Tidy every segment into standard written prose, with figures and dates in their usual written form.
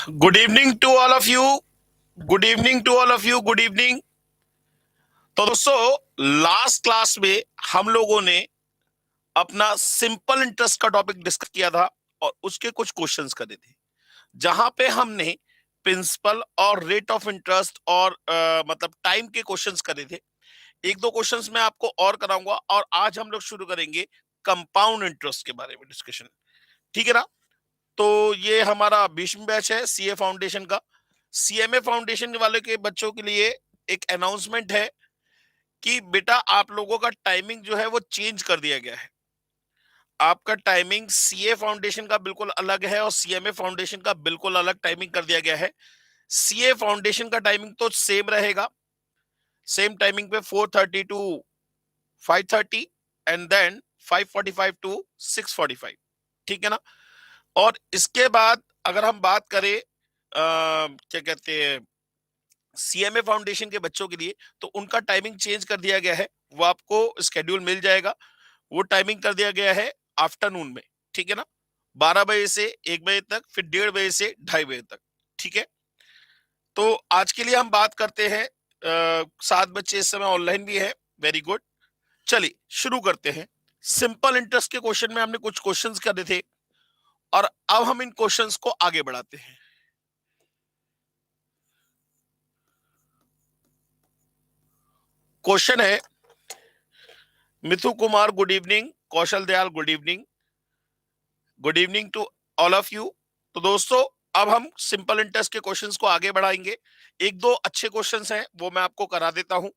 Good evening to all of you. Good evening to all of you. Good evening. तो दोस्तों, last class में हम लोगों ने अपना सिंपल इंटरेस्ट का टॉपिक डिस्कस किया था और उसके कुछ क्वेश्चंस करे थे, जहां पे हमने प्रिंसिपल और रेट ऑफ इंटरेस्ट और मतलब टाइम के क्वेश्चंस करे थे। एक दो क्वेश्चंस मैं आपको और कराऊंगा और आज हम लोग शुरू करेंगे कंपाउंड इंटरेस्ट के बारे में डिस्कशन। ठीक है ना? तो ये हमारा 20वीं बैच है सीए फाउंडेशन का। सीएमए फाउंडेशन वाले के बच्चों के लिए एक अनाउंसमेंट है कि बेटा आप लोगों का टाइमिंग जो है वो चेंज कर दिया गया है। आपका टाइमिंग सीए फाउंडेशन का बिल्कुल अलग है और सीएमए फाउंडेशन का बिल्कुल अलग टाइमिंग कर दिया गया है। सीए फाउंडेशन का टाइमिंग तो सेम रहेगा, सेम टाइमिंग पे 4:30 टू 5:30 एंड देन 5:45 टू 6:45। ठीक है ना? और इसके बाद अगर हम बात करें क्या कहते हैं सीएमए फाउंडेशन के बच्चों के लिए, तो उनका टाइमिंग चेंज कर दिया गया है। वो आपको स्केड्यूल मिल जाएगा। वो टाइमिंग कर दिया गया है आफ्टरनून में। ठीक है ना? 12 बजे से 1 बजे तक, फिर 1:30 बजे से 2:30 बजे तक। ठीक है? तो आज के लिए हम बात करते हैं। 7 बच्चे इस समय ऑनलाइन भी है। Very good. चलिए शुरू करते हैं। सिंपल इंटरेस्ट के क्वेश्चन में हमने कुछ क्वेश्चंस करे थे और अब हम इन क्वेश्चंस को आगे बढ़ाते हैं। क्वेश्चन है, Mithu Kumar good evening, Kaushal Dayal good evening, good evening to all of you. तो दोस्तों, अब हम सिंपल इंटरेस्ट के क्वेश्चंस को आगे बढ़ाएंगे। एक दो अच्छे क्वेश्चंस हैं वो मैं आपको करा देता हूं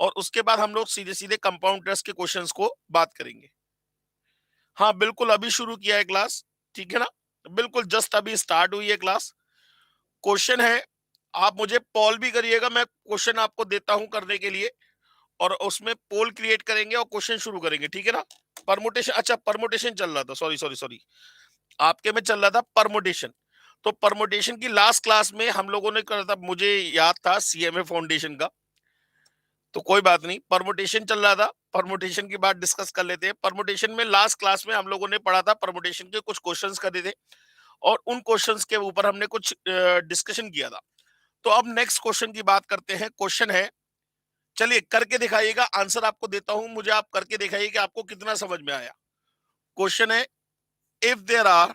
और उसके बाद हम लोग सीधे सीधे कंपाउंड इंटरेस्ट के क्वेश्चंस को बात करेंगे। हाँ बिल्कुल, अभी शुरू किया है क्लास। ठीक है ना? बिल्कुल जस्ट अभी स्टार्ट हुई है क्लास। क्वेश्चन है, आप मुझे पॉल भी करिएगा, मैं क्वेश्चन आपको देता हूं करने के लिए और उसमें पोल क्रिएट करेंगे और क्वेश्चन शुरू करेंगे। ठीक है ना? परमुटेशन, अच्छा परमुटेशन चल रहा था, सॉरी सॉरी सॉरी, आपके में चल रहा था परमुटेशन। तो परमुटेशन की लास्ट क्लास में हम लोगों ने करा था, मुझे याद था सीएमए फाउंडेशन का। तो कोई बात नहीं, परमुटेशन चल रहा था, परमुटेशन की बात डिस्कस कर लेते हैं। परमुटेशन में लास्ट क्लास में हम लोगों ने पढ़ा था, परमुटेशन के कुछ क्वेश्चंस करे थे और उन क्वेश्चंस के ऊपर हमने कुछ डिस्कशन किया था। तो अब नेक्स्ट क्वेश्चन की बात करते हैं। क्वेश्चन है, चलिए करके दिखाइएगा, आंसर आपको देता हूं, मुझे आप करके दिखाइए कि आपको कितना समझ में आया। क्वेश्चन है, if there are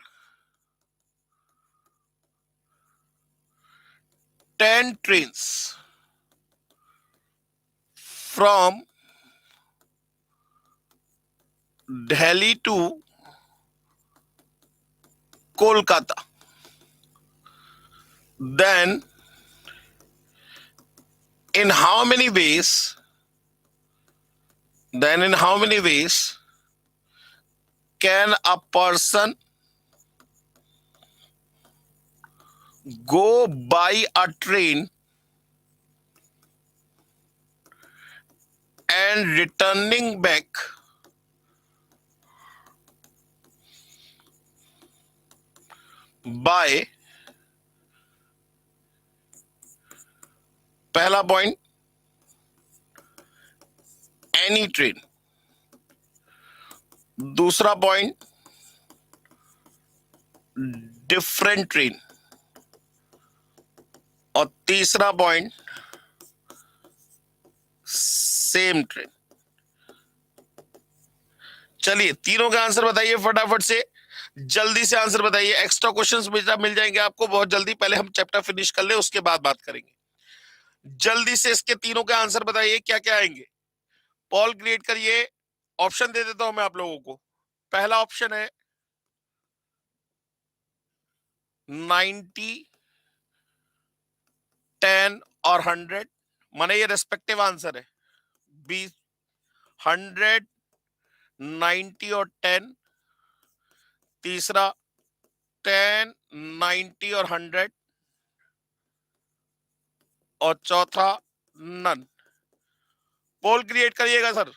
10 trains from Delhi to Kolkata, then in how many ways, can a person go by a train and returning back by, पहला पॉइंट, एनी ट्रेन, दूसरा पॉइंट डिफरेंट ट्रेन और तीसरा point same train. चलिए तीनों के answer बताइए फटाफट से, जल्दी से आंसर बताइए। एक्स्ट्रा क्वेश्चंस मिल जाएंगे आपको बहुत जल्दी, पहले हम चैप्टर फिनिश कर ले उसके बाद बात करेंगे। जल्दी से इसके तीनों के आंसर बताइए, क्या क्या आएंगे। पॉल क्रिएट करिए। ऑप्शन दे देता हूं मैं आप लोगों को। पहला ऑप्शन है 90, 10 और 100, माने ये रेस्पेक्टिव आंसर है। बी 100, 90 और 10, तीसरा 10, 90 और 100 और चौथा नन। पोल क्रिएट करिएगा सर,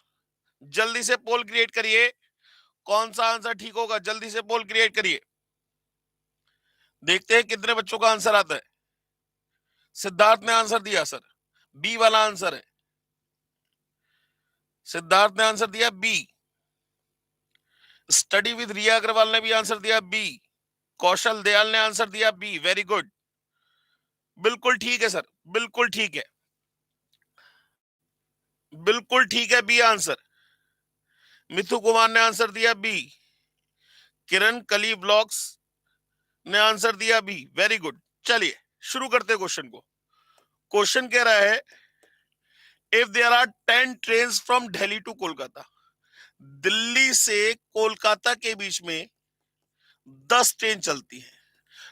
जल्दी से पोल क्रिएट करिए। कौन सा आंसर ठीक होगा, जल्दी से पोल क्रिएट करिए। देखते हैं कितने बच्चों का आंसर आता है। सिद्धार्थ ने आंसर दिया सर, बी वाला आंसर है। सिद्धार्थ ने आंसर दिया B. Study with Riya Agarwal ने भी आंसर दिया बी। कौशल दयाल ने आंसर दिया बी। Very good. बिल्कुल ठीक है सर, बिल्कुल ठीक है, बिल्कुल ठीक है, बी आंसर। मिथु कुमार ने आंसर दिया बी। किरण कली ब्लॉक्स ने आंसर दिया बी। Very good. चलिए शुरू करते हैं क्वेश्चन को। क्वेश्चन कह रहा है, if there are 10 train from Delhi to Kolkata, Delhi से कोलकाता के बीच में 10 ट्रेन चलती है,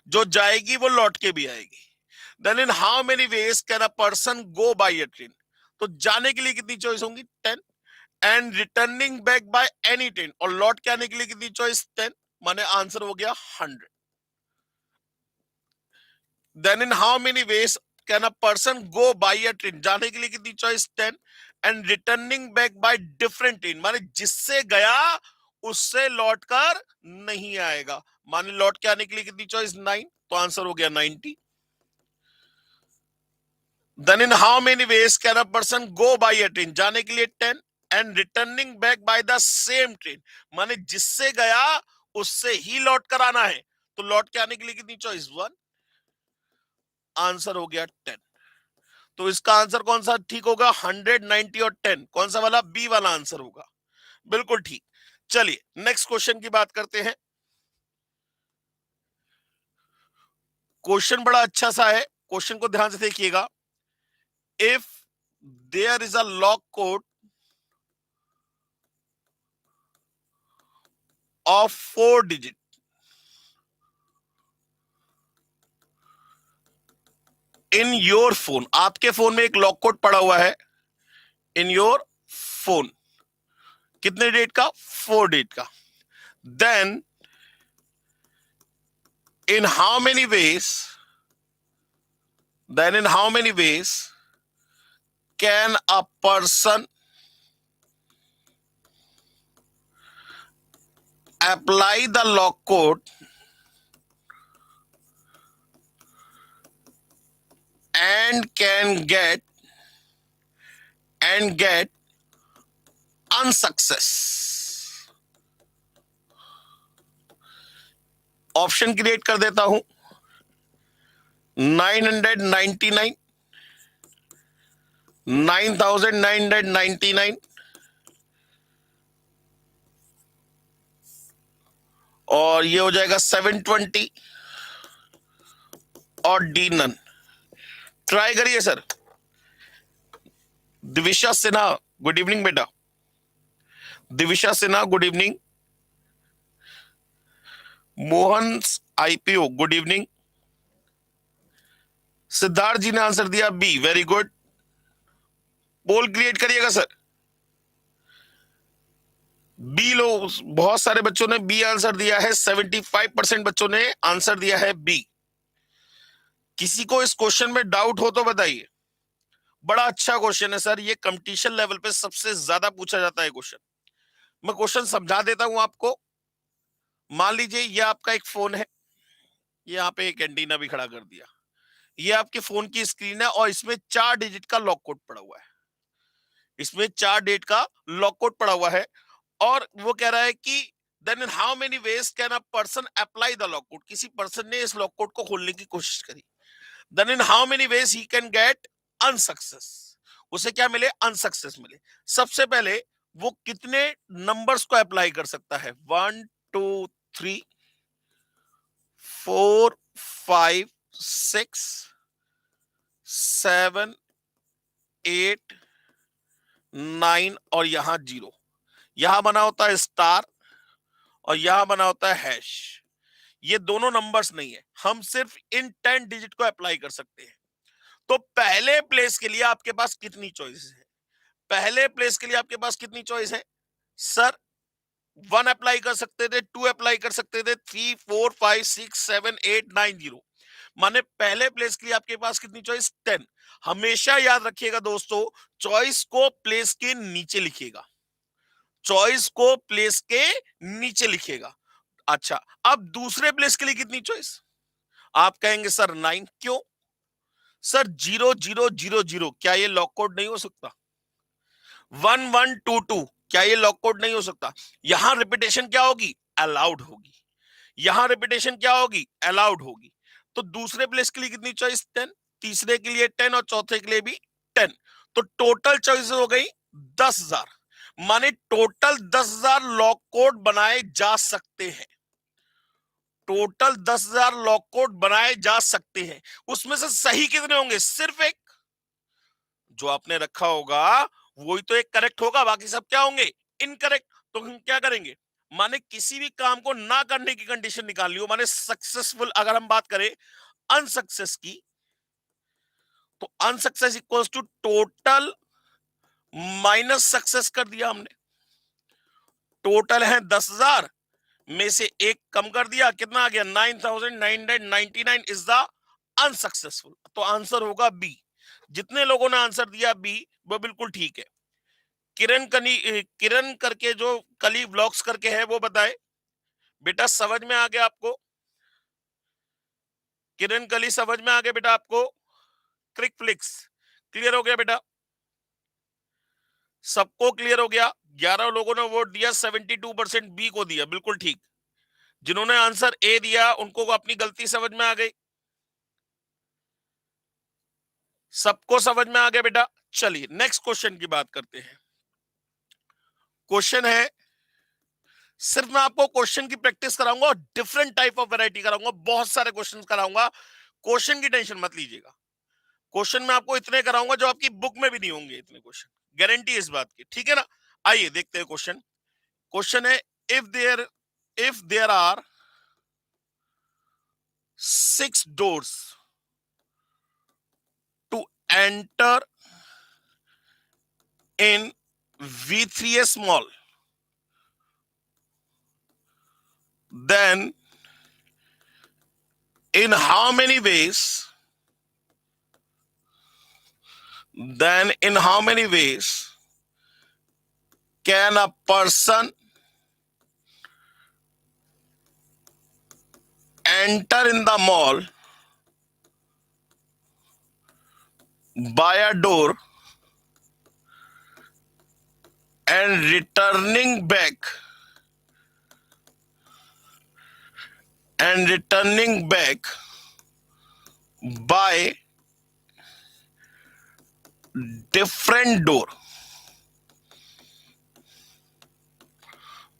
जो जाएगी वो लौट के भी आएगी। Then in how many ways can a person go by a train? तो जाने के लिए कितनी चॉइस होंगी? 10। And returning back by any train, और लौट के आने के लिए कितनी चॉइस? 10। माने आंसर हो गया 100। Then in how many ways can a person go by a train? जाने के लिए कितनी choice? 10। And returning back by different train, माने जिससे गया उससे लौटकर नहीं आएगा, माने लौट के आने के लिए कितनी चॉइस? 9। तो आंसर हो गया 90। Then in how many ways can a person go by a train? जाने के लिए 10। And returning back by the same train, माने जिससे गया उससे ही लौट कर आना है, तो लौट के आने के लिए कितनी चॉइस? 1। आंसर हो गया 10। तो इसका आंसर कौन सा ठीक होगा? 100, 90 और 10, कौन सा वाला? बी वाला आंसर होगा। बिल्कुल ठीक। चलिए नेक्स्ट क्वेश्चन की बात करते हैं। क्वेश्चन बड़ा अच्छा सा है, क्वेश्चन को ध्यान से देखिएगा। If there is a lock code of 4 digit in your phone, आपके फोन में एक लॉक कोड पड़ा हुआ है इन योर फोन, कितने डेट का? 4 डेट का। Then in how many ways, then in how many ways can a person apply the lock code and get unsuccess? Option create कर देता हूं। 999, 9999 और ये हो जाएगा 720 और डी नन। ट्राई करिए sir. Divisha Sinha, good evening बेटा। Divisha Sinha, good evening. Mohan IPO, good evening. Siddharth ji ने आंसर दिया B, very good. Poll create करिएगा सर। बी लोग, बहुत सारे बच्चों ने बी आंसर दिया है, 75% बच्चों ने आंसर दिया है बी। किसी को इस क्वेश्चन में डाउट हो तो बताइए। बड़ा अच्छा क्वेश्चन है सर, ये कंपटीशन लेवल पे सबसे ज्यादा पूछा जाता है क्वेश्चन। मैं क्वेश्चन समझा देता हूं आपको। मान लीजिए ये आपका एक फोन है, यहाँ पे एक एंटीना भी खड़ा कर दिया। ये आपके फोन की स्क्रीन है और इसमें 4 डिजिट का लॉक कोड पड़ा हुआ है। इसमें 4 डिजिट का लॉक कोड पड़ा हुआ है और वो कह रहा है कि then in how many ways can a person apply the lock code? किसी पर्सन ने इस लॉक कोड को खोलने की कोशिश करी। Then in how many ways he can get unsuccess? उसे क्या मिले? अनसक्सेस मिले। सबसे पहले वो कितने नंबर्स को अप्लाई कर सकता है? 1 2 3 4 5 6 7 8 9 और यहां 0। यहां बना होता है स्टार और यहां बना होता है हैश। ये दोनों नंबर्स नहीं है, हम सिर्फ इन 10 डिजिट को अप्लाई कर सकते हैं। तो पहले प्लेस के लिए आपके पास कितनी चॉइस है? पहले प्लेस के लिए आपके पास कितनी चॉइस है सर? 1 अप्लाई कर सकते थे, 2 अप्लाई कर सकते थे, 3 4 5 6 7 8 9 0। माने पहले प्लेस के लिए आपके पास कितनी चॉइस? 10। हमेशा याद रखिएगा दोस्तों, चॉइस को प्लेस के नीचे लिखिएगा। चॉइस को प्लेस के नीचे लिखिएगा। अच्छा, अब दूसरे प्लेस के लिए कितनी चॉइस? आप कहेंगे सर 9। क्यों सर? 0 0 0 0 क्या ये लॉक कोड नहीं हो सकता? 1 1 2 2 क्या ये लॉक कोड नहीं हो सकता? यहां रिपीटेशन क्या होगी? अलाउड होगी। यहां रिपीटेशन क्या होगी? अलाउड होगी। तो दूसरे प्लेस के लिए कितनी चॉइस? 10। तीसरे के लिए 10 और चौथे के लिए भी 10। तो टोटल चॉइस हो गई 10,000, माने टोटल 10,000 लॉक कोड बनाए जा सकते हैं। टोटल 10,000 लॉक कोड बनाए जा सकते हैं। उसमें से सही कितने होंगे? सिर्फ एक। जो आपने रखा होगा वही तो एक करेक्ट होगा, बाकी सब क्या होंगे? इनकरेक्ट। तो हम क्या करेंगे? माने किसी भी काम को ना करने की कंडीशन निकाल ली हो, माने सक्सेसफुल अगर हम बात करें अनसक्सेस की, तो unsuccess equals to total minus success कर दिया हमने। टोटल है 10,000 में से एक कम कर दिया, कितना आ गया? 9,999 इज द अनसक्सेसफुल। तो आंसर होगा बी। जितने लोगों ने आंसर दिया बी वो बिल्कुल ठीक है। किरण करके जो कली ब्लॉग्स करके है वो बताए। बेटा समझ में आ गया आपको? किरण कली समझ में आ गया बेटा आपको? क्लिक फ्लिक्स क्लियर हो गया बेटा? सबको क्लियर हो गया? 11 लोगों ने वोट दिया, 72% बी को दिया, बिल्कुल ठीक। जिन्होंने आंसर ए दिया उनको अपनी गलती समझ में आ गई। सबको समझ में आ गया बेटा? चलिए नेक्स्ट क्वेश्चन की बात करते हैं। क्वेश्चन है, सिर्फ मैं आपको क्वेश्चन की प्रैक्टिस कराऊंगा और डिफरेंट टाइप ऑफ वैरायटी कराऊंगा, बहुत सारे क्वेश्चन कराऊंगा। क्वेश्चन की टेंशन मत लीजिएगा। क्वेश्चन मैं आपको इतने कराऊंगा जो आपकी बुक में भी नहीं होंगे इतने क्वेश्चन, गारंटी इस बात की, ठीक है ना? आइए देखते हैं क्वेश्चन। क्वेश्चन है, if there are 6 doors to enter in V3S mall, then in how many ways can a person enter in the mall by a door and returning back by different door?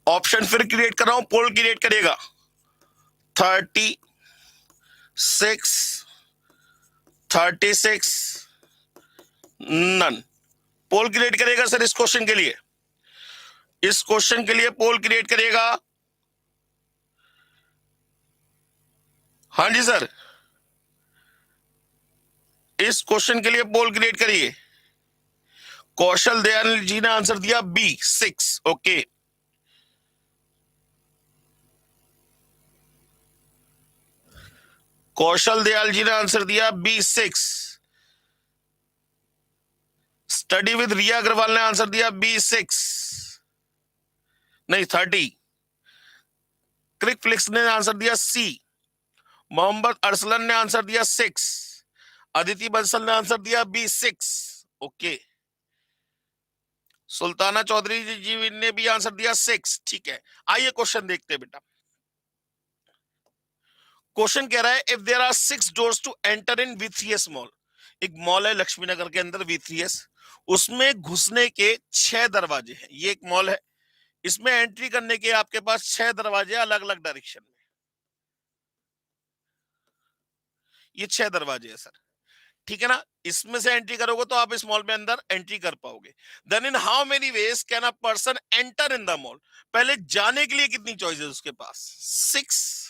Option फिर create कर रहा हूं, पोल create करिएगा। 36, 36, none. पोल create करेगा sir इस question के लिए? इस क्वेश्चन के लिए पोल क्रिएट करिएगा। हाँ जी सर, इस क्वेश्चन के लिए पोल क्रिएट करिए। कौशल दयाल जी ने आंसर दिया बी 6। ओके, कौशल दयाल जी ने आंसर दिया B 6। Study with Riya Agarwal ने आंसर दिया बी 6, नहीं 30। क्रिक फ्लिक्स ने आंसर दिया सी। मोहम्मद अरसलन ने आंसर दिया 6। अदिति बंसल ने आंसर दिया बी 6। ओके, सुल्ताना चौधरी जी ने भी आंसर दिया 6। ठीक है, आइए क्वेश्चन देखते हैं बेटा। क्वेश्चन कह रहा है, if there are 6 doors to enter in V3S mall. एक मॉल है लक्ष्मीनगर के अंदर V3S, उसमें घुसने के 6 दरवाजे हैं। ये एक मॉल है, इसमें एंट्री करने के आपके पास 6 दरवाजे अलग अलग डायरेक्शन में। ये 6 दरवाजे है सर, ठीक है ना? इसमें से एंट्री करोगे तो आप इस मॉल में अंदर एंट्री कर पाओगे। Then in how many ways can a person enter in the mall. पहले जाने के लिए कितनी चॉइसेस उसके पास? 6।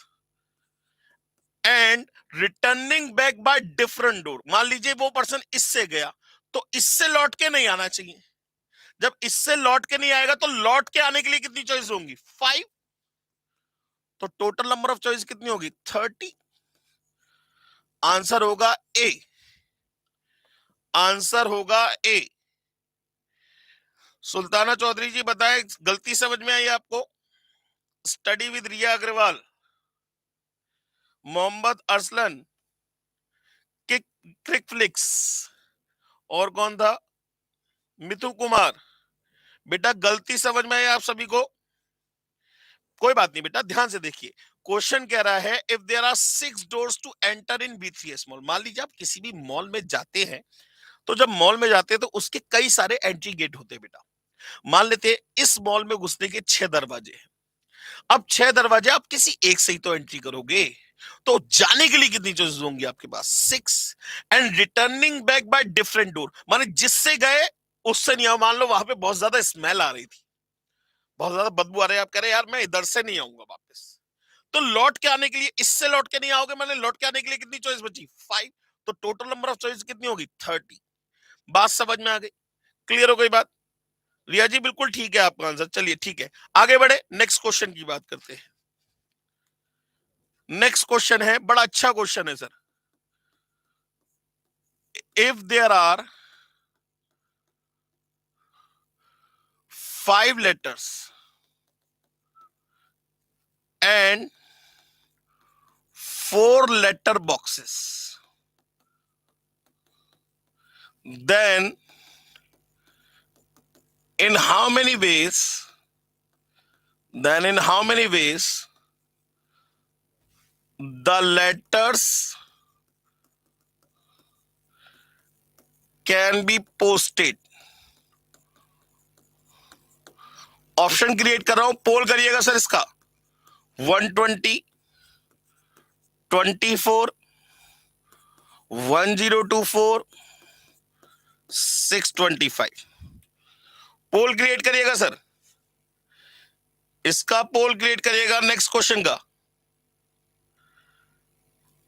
And returning back by different door. मान लीजिए वो पर्सन इससे गया तो इससे लौट के नहीं आना चाहिए। जब इससे लौट के नहीं आएगा तो लौट के आने के लिए कितनी चॉइस होंगी? 5। तो टोटल नंबर ऑफ चॉइस कितनी होगी? 30। आंसर होगा ए। आंसर होगा ए। सुल्ताना चौधरी जी बताएं, गलती समझ में आई आपको? Study with Riya Agarwal, Mohammad Arsalan, click flicks, और कौन था? मिथु कुमार। बेटा गलती समझ में आई आप सभी को? कोई बात नहीं बेटा, ध्यान से देखिए। क्वेश्चन कह रहा है if there are 6 doors to enter in B3S mall. मान लीजिए आप किसी भी मॉल में जाते हैं, तो जब मॉल में जाते हैं तो उसके कई सारे एंट्री गेट होते हैं बेटा। मान लेते हैं इस मॉल में घुसने के 6 दरवाजे हैं। अब 6 दरवाजे आप किसी एक से ही तो एंट्री करोगे, तो जाने के लिए कितनी चॉइसेस होंगी आपके पास? 6। And returning back by different door, माने जिससे गए उससे नहीं आओ। मान लो वहां पे बहुत ज्यादा स्मेल आ रही थी, बहुत ज्यादा बदबू आ रही है, आप कह रहे हैं यार मैं इधर से नहीं आऊंगा वापस, तो लौट के आने के लिए इससे लौट के नहीं आओगे, मैंने लौट के आने के लिए कितनी चॉइस बची? 5। तो टोटल नंबर ऑफ चॉइस कितनी होगी? 30। बात समझ में आ गई? क्लियर हो गई बात? रिया जी बिल्कुल ठीक है आपका आंसर। चलिए ठीक है, आगे बढ़े, नेक्स्ट क्वेश्चन की बात करते हैं। नेक्स्ट क्वेश्चन है, बड़ा अच्छा क्वेश्चन है sir. If there are 5 letters and 4 letter boxes, then in how many ways the letters can be posted? Option create कर रहा हूं, पोल करिएगा सर इसका। 120, 24, 1024, 625। पोल क्रिएट करिएगा सर, इसका पोल क्रिएट करिएगा। नेक्स्ट क्वेश्चन का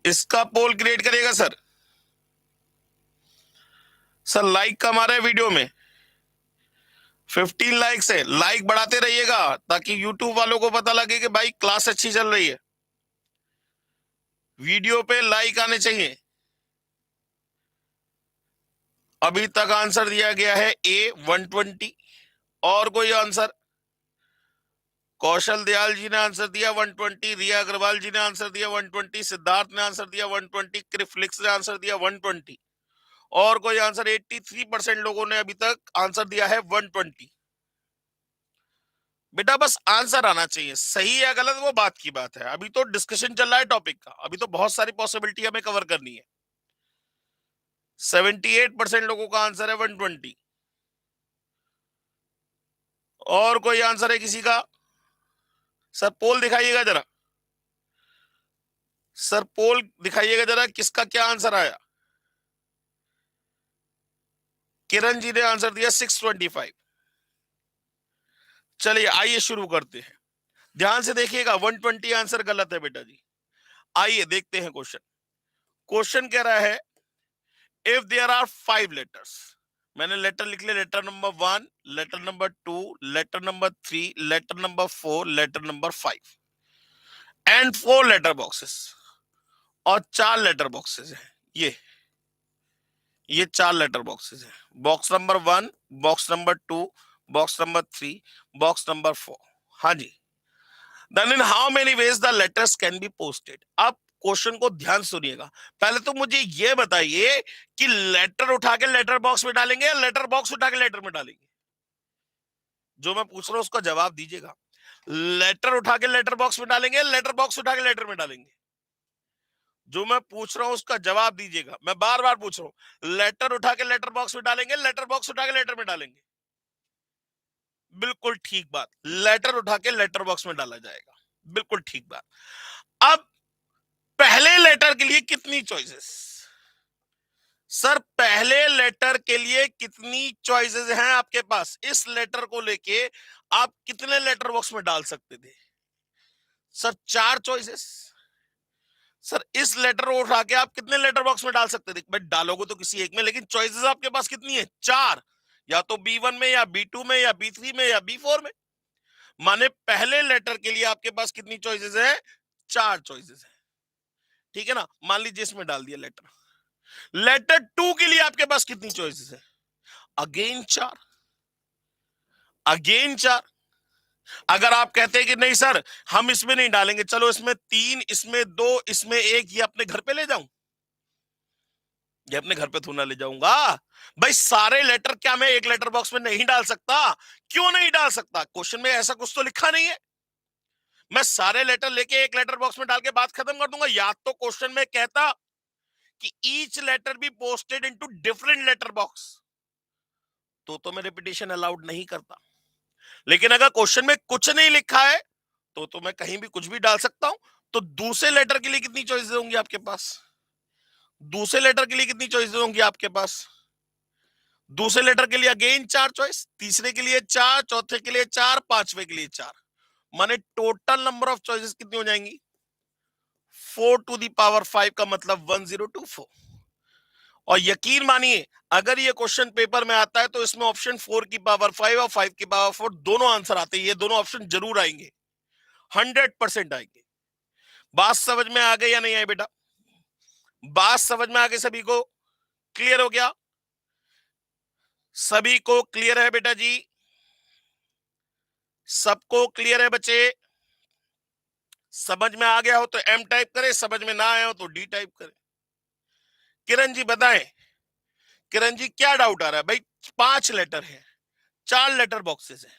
इसका पोल क्रिएट करिएगा सर। सर लाइक कम आ रहा है वीडियो में, 15 लाइक्स है, लाइक बढ़ाते रहिएगा ताकि यूट्यूब वालों को पता लगे कि भाई क्लास अच्छी चल रही है। वीडियो पे लाइक आने चाहिए। अभी तक आंसर दिया गया है ए 120। और कोई आंसर? कौशल दयाल जी ने आंसर दिया 120, रिया अग्रवाल जी ने आंसर दिया 120, सिद्धार्थ ने आंसर दिया 120, क्रिफ्लिक्स ने आंसर दिया 120। और कोई आंसर? 83% लोगों ने अभी तक आंसर दिया है 120। बेटा बस आंसर आना चाहिए, सही या गलत वो बात की बात है, अभी तो डिस्कशन चल रहा है टॉपिक का, अभी तो बहुत सारी पॉसिबिलिटी हमें कवर करनी है। 78% लोगों का आंसर है 120। और कोई आंसर है किसी का? सर पोल दिखाइएगा जरा, सर पोल दिखाइएगा जरा, किसका क्या आंसर आया? किरण जी ने आंसर दिया 625। चलिए आइए शुरू करते हैं, ध्यान से देखिएगा। 120 आंसर गलत है बेटा जी। आइए देखते हैं क्वेश्चन। क्वेश्चन कह रहा है इफ देयर आर 5 लेटर्स, मैंने लेटर लिख लिया, letter number 1, letter number 2, letter number 3, letter number 4, letter number 5 and 4 letter boxes, और 4 लेटर बॉक्सेस हैं। ये 4 लेटर बॉक्सेस हैं। Box number 1, box number 2, box number 3, box number 4। हाँ जी। Then in how many ways the letters can be posted. अब question को ध्यान सुनिएगा। पहले तो मुझे ये बताइए कि लेटर उठा के लेटर बॉक्स में डालेंगे या लेटर बॉक्स उठा के लेटर में डालेंगे? जो मैं पूछ रहा हूं उसका जवाब दीजिएगा। लेटर उठा के लेटर बॉक्स में डालेंगे, लेटर बॉक्स उठा के लेटर में डालेंगे? जो मैं पूछ रहा हूं उसका जवाब दीजिएगा, मैं बार बार पूछ रहा हूं। लेटर उठा के लेटर बॉक्स में डालेंगे, लेटर बॉक्स उठा के लेटर में डालेंगे? बिल्कुल ठीक बात, लेटर उठा के लेटर बॉक्स में डाला जाएगा। बिल्कुल ठीक बात। अब पहले लेटर के लिए कितनी चॉइसेस? सर पहले लेटर के लिए कितनी चॉइसेस हैं आपके पास? इस लेटर को लेके आप कितने लेटर बॉक्स में डाल सकते थे? Sir 4 choices. सर इस लेटर को उठा के आप कितने लेटर बॉक्स में डाल सकते थे? भाई डालोगे तो किसी एक में, लेकिन चॉइसेस आपके पास कितनी है? 4। या तो B1 में, या B2 में, या B3 में, या B4 में। माने पहले लेटर के लिए आपके पास कितनी चॉइसेस है? 4 चॉइसेस है। ठीक है ना? मान लीजिए इसमें डाल दिया लेटर। लेटर 2 के लिए आपके पास कितनी चॉइसेस है? अगेन 4। अगेन 4। अगर आप कहते हैं कि नहीं सर हम इसमें नहीं डालेंगे, चलो इसमें 3, इसमें 2, इसमें 1, ये अपने घर पे ले जाऊं? ये अपने घर पे थोड़ा ना ले जाऊंगा भाई। सारे लेटर क्या मैं एक लेटर बॉक्स में नहीं डाल सकता? क्यों नहीं डाल सकता? क्वेश्चन में ऐसा कुछ तो लिखा नहीं है। मैं सारे लेटर लेके एक लेटर बॉक्स में डाल के बात खत्म कर दूंगा, या तो क्वेश्चन में कहता कि each letter be posted into different letter box, तो मैं रिपीटेशन अलाउड नहीं करता। लेकिन अगर क्वेश्चन में कुछ नहीं लिखा है तो मैं कहीं भी कुछ भी डाल सकता हूं। तो दूसरे लेटर के लिए कितनी चॉइसेस होंगी आपके पास? दूसरे लेटर के लिए कितनी चॉइसेस होंगी आपके पास? दूसरे लेटर के लिए अगेन 4 चॉइस, तीसरे के लिए 4, चौथे के लिए 4, पांचवे के लिए 4, माने टोटल नंबर ऑफ चॉइसेस कितनी हो जाएंगी? 4 टू दी पावर 5 का मतलब 1024। और यकीन मानिए अगर ये क्वेश्चन पेपर में आता है तो इसमें ऑप्शन 4 की पावर 5 और 5 की पावर 4 दोनों आंसर आते हैं। ये दोनों ऑप्शन जरूर आएंगे, 100% आएंगे। बात समझ में आ गई या नहीं आई बेटा? बात समझ में आ गई सभी को? क्लियर हो गया? सभी को क्लियर है बेटा जी? सबको क्लियर है बच्चे? समझ में आ गया हो तो एम टाइप करें, समझ में ना आया हो तो डी टाइप करें। किरण जी बताएं, किरण जी क्या डाउट आ रहा है भाई? 5 लेटर है, 4 लेटर बॉक्सेस है,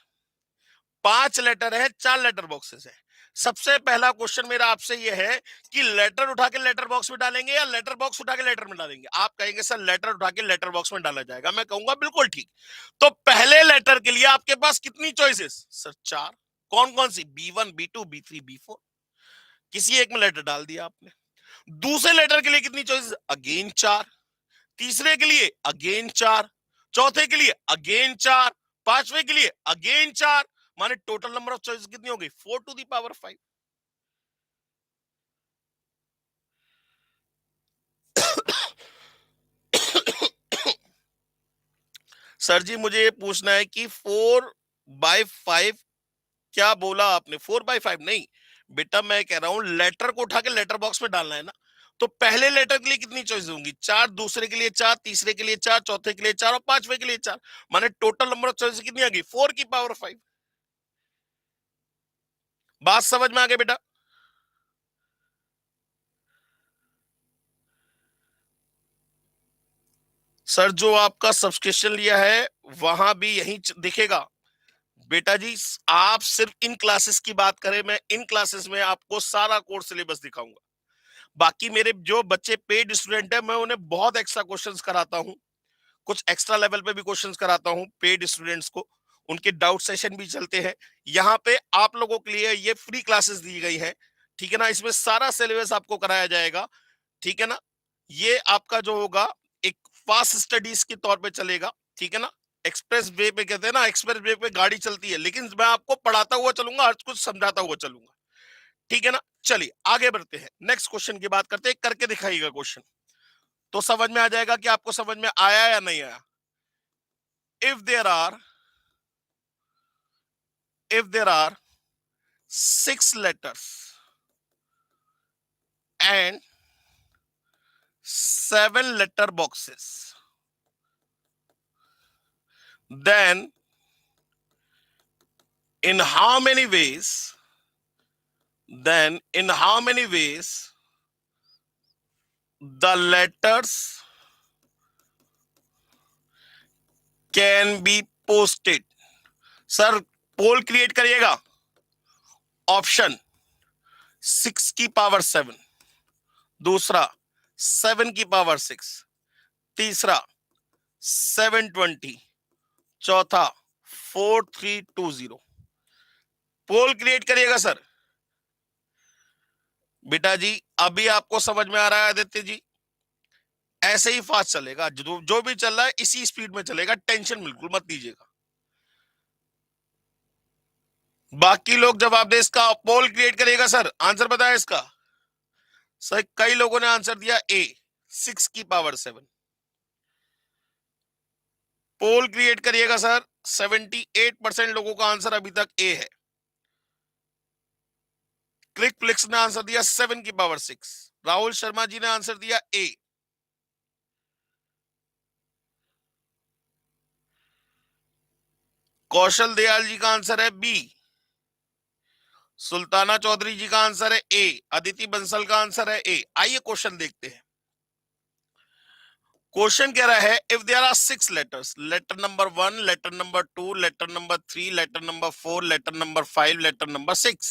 5 लेटर है, 4 लेटर बॉक्सेस है। सबसे पहला क्वेश्चन मेरा आपसे यह है कि लेटर उठा के लेटर बॉक्स में डालेंगे या लेटर बॉक्स उठा के लेटर में डालेंगे? आप कहेंगे सर लेटर उठा के लेटर बॉक्स में डाला जाएगा। मैं कहूंगा बिल्कुल ठीक। तो पहले लेटर के लिए आपके पास कितनी चॉइसेस? सर 4। कौन कौन सी? B1, B2, B3, B4। किसी एक में लेटर डाल दिया आपने। दूसरे लेटर के लिए कितनी चॉइसेस? अगेन 4। तीसरे के लिए अगेन 4, चौथे के लिए अगेन 4, पांचवे के लिए अगेन 4, माने टोटल नंबर ऑफ चॉइस कितनी हो गई? 4 टू दी पावर 5। सर जी मुझे ये पूछना है कि 4/5 क्या बोला आपने? 4/5 नहीं बेटा, मैं कह रहा हूं लेटर को उठा के लेटर बॉक्स में डालना है ना। तो पहले लेटर के लिए कितनी चॉइस होंगी? 4, दूसरे के लिए 4, तीसरे के लिए 4, चौथे के लिए 4 और पांचवे के लिए 4, माने टोटल नंबर ऑफ चॉइस कितनी आ गई? 4 की पावर 5। बात समझ में आ गई बेटा? सर जो आपका सब्सक्रिप्शन लिया है वहां भी यही दिखेगा बेटा जी। आप सिर्फ इन क्लासेस की बात करें, मैं इन क्लासेस में आपको सारा कोर्स सिलेबस दिखाऊंगा। बाकी मेरे जो बच्चे पेड स्टूडेंट है मैं उन्हें बहुत एक्स्ट्रा क्वेश्चंस कराता हूं, कुछ एक्स्ट्रा लेवल पे भी क्वेश्चंस कराता हूं पेड स्टूडेंट्स को। उनके डाउट सेशन भी चलते हैं यहाँ पे। आप लोगों के लिए ये फ्री क्लासेस दी गई है, ठीक है ना? इसमें सारा सिलेबस आपको कराया जाएगा, ठीक है ना? ये आपका जो होगा एक फास्ट स्टडीज के तौर पे चलेगा, ठीक है ना? एक्सप्रेस वे पे कहते हैं ना, एक्सप्रेस वे पे गाड़ी चलती है, लेकिन मैं आपको पढ़ाता हुआ चलूंगा, हर कुछ समझाता हुआ चलूंगा, ठीक है ना? चलिए आगे बढ़ते हैं, नेक्स्ट क्वेश्चन की बात करते हैं। करके दिखाइएगा क्वेश्चन, तो समझ में आ जाएगा कि आपको समझ में आया या नहीं आया। If there are if there are 6 letters and 7 letter boxes, then in how many ways the letters can be posted? Sir poll create करिएगा। ऑप्शन 6 की पावर 7, दूसरा 7 की पावर 6, तीसरा 720, चौथा 4320। पोल क्रिएट करिएगा सर। बेटा जी अभी आपको समझ में आ रहा है आदित्य जी? ऐसे ही फास्ट चलेगा, जो भी चल रहा है इसी स्पीड में चलेगा, टेंशन बिल्कुल मत लीजिएगा। बाकी लोग जवाब दे इसका। पोल क्रिएट करिएगा सर, आंसर बताया इसका। सर कई लोगों ने आंसर दिया ए, 6 की पावर 7। पोल क्रिएट करिएगा सर। 78% लोगों का आंसर अभी तक ए है। क्लिक फ्लिक्स ने आंसर दिया 7 की पावर 6। राहुल शर्मा जी ने आंसर दिया ए। कौशल दयाल जी का आंसर है बी। सुल्ताना चौधरी जी का आंसर है ए। अदिति बंसल का आंसर है ए। आइए क्वेश्चन देखते हैं। क्वेश्चन कह रहा है if there are 6 letters, letter number 1, letter number 2, letter number 3, letter number 4, letter number 5, letter number 6,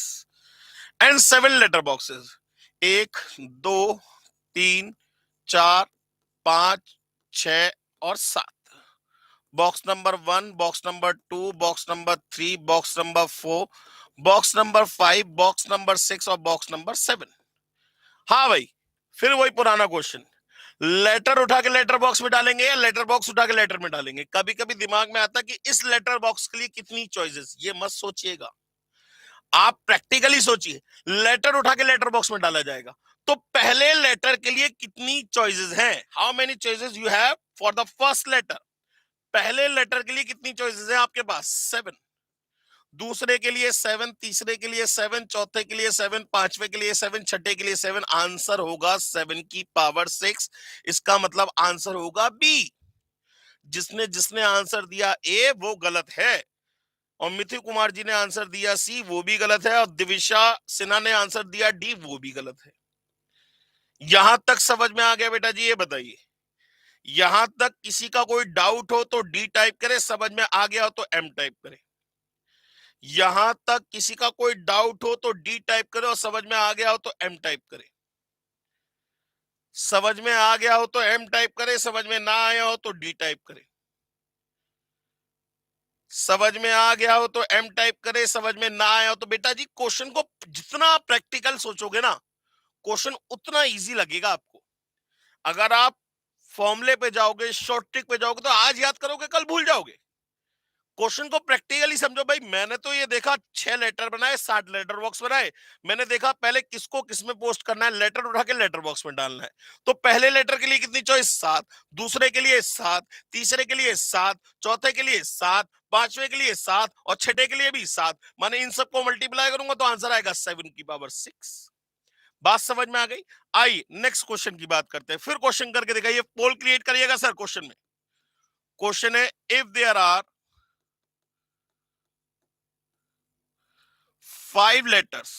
and 7 letter boxes, 1 2 3 4 5 6 और 7। Box number 1, box number 2, box number 3, box number 4, box number 5, box number 6 और box number 7। हाँ भाई, फिर वही पुराना question, letter उठा के letter box में डालेंगे या लेटर बॉक्स उठा के लेटर में डालेंगे। कभी कभी दिमाग में आता कि इस लेटर बॉक्स के लिए कितनी चॉइसेस, ये मत सोचिएगा, आप प्रैक्टिकली सोचिए। लेटर उठा के लेटर बॉक्स में डाला जाएगा तो पहले लेटर के लिए कितनी चॉइसेस हैं, how many choices you have for the first letter. पहले लेटर के लिए कितनी चॉइसेस हैं आपके पास, 7। दूसरे के लिए 7, तीसरे के लिए 7, चौथे के लिए 7, पांचवे के लिए 7, छठे के लिए 7। आंसर होगा 7 की पावर 6। इसका मतलब आंसर होगा बी। जिसने जिसने आंसर दिया ए वो गलत है, और मिथु कुमार जी ने आंसर दिया सी, वो भी गलत है, और दिविशा सिन्हा ने आंसर दिया डी, वो भी गलत है। यहां तक समझ में आ गया बेटा जी, ये बताइए। यहां तक किसी का कोई डाउट हो तो डी टाइप करे, समझ में आ गया हो तो एम टाइप करे। यहां तक किसी का कोई डाउट हो तो डी टाइप करे, और समझ में आ गया हो तो एम टाइप करे। समझ में आ गया हो तो एम टाइप करे, समझ में ना आया हो तो डी टाइप करे। समझ में आ गया हो तो एम टाइप करे, समझ में ना आया हो तो बेटा जी क्वेश्चन को जितना प्रैक्टिकल सोचोगे ना, क्वेश्चन उतना इजी लगेगा आपको। अगर आप फॉर्मूले पे जाओगे, शॉर्ट ट्रिक पे जाओगे तो आज याद करोगे कल भूल जाओगे। क्वेश्चन को प्रैक्टिकली समझो भाई। मैंने तो ये देखा 6 लेटर बनाए, 60 लेटर बॉक्स बनाए। मैंने देखा पहले किसको किसमें पोस्ट करना है, लेटर उठा के लेटर बॉक्स में डालना है। तो पहले लेटर के लिए कितनी चॉइस, 7, दूसरे के लिए 7, तीसरे के लिए 7, चौथे के लिए 7, पांचवे के लिए 7 और छठे के लिए भी 7। माने इन सबको मल्टीप्लाई करूंगा तो आंसर आएगा 7 की पावर 6। बात समझ में आ गई। आइए नेक्स्ट क्वेश्चन की बात करते हैं। फिर क्वेश्चन करके दिखाइए, पोल क्रिएट करिएगा सर। क्वेश्चन में क्वेश्चन है, if there are 5 letters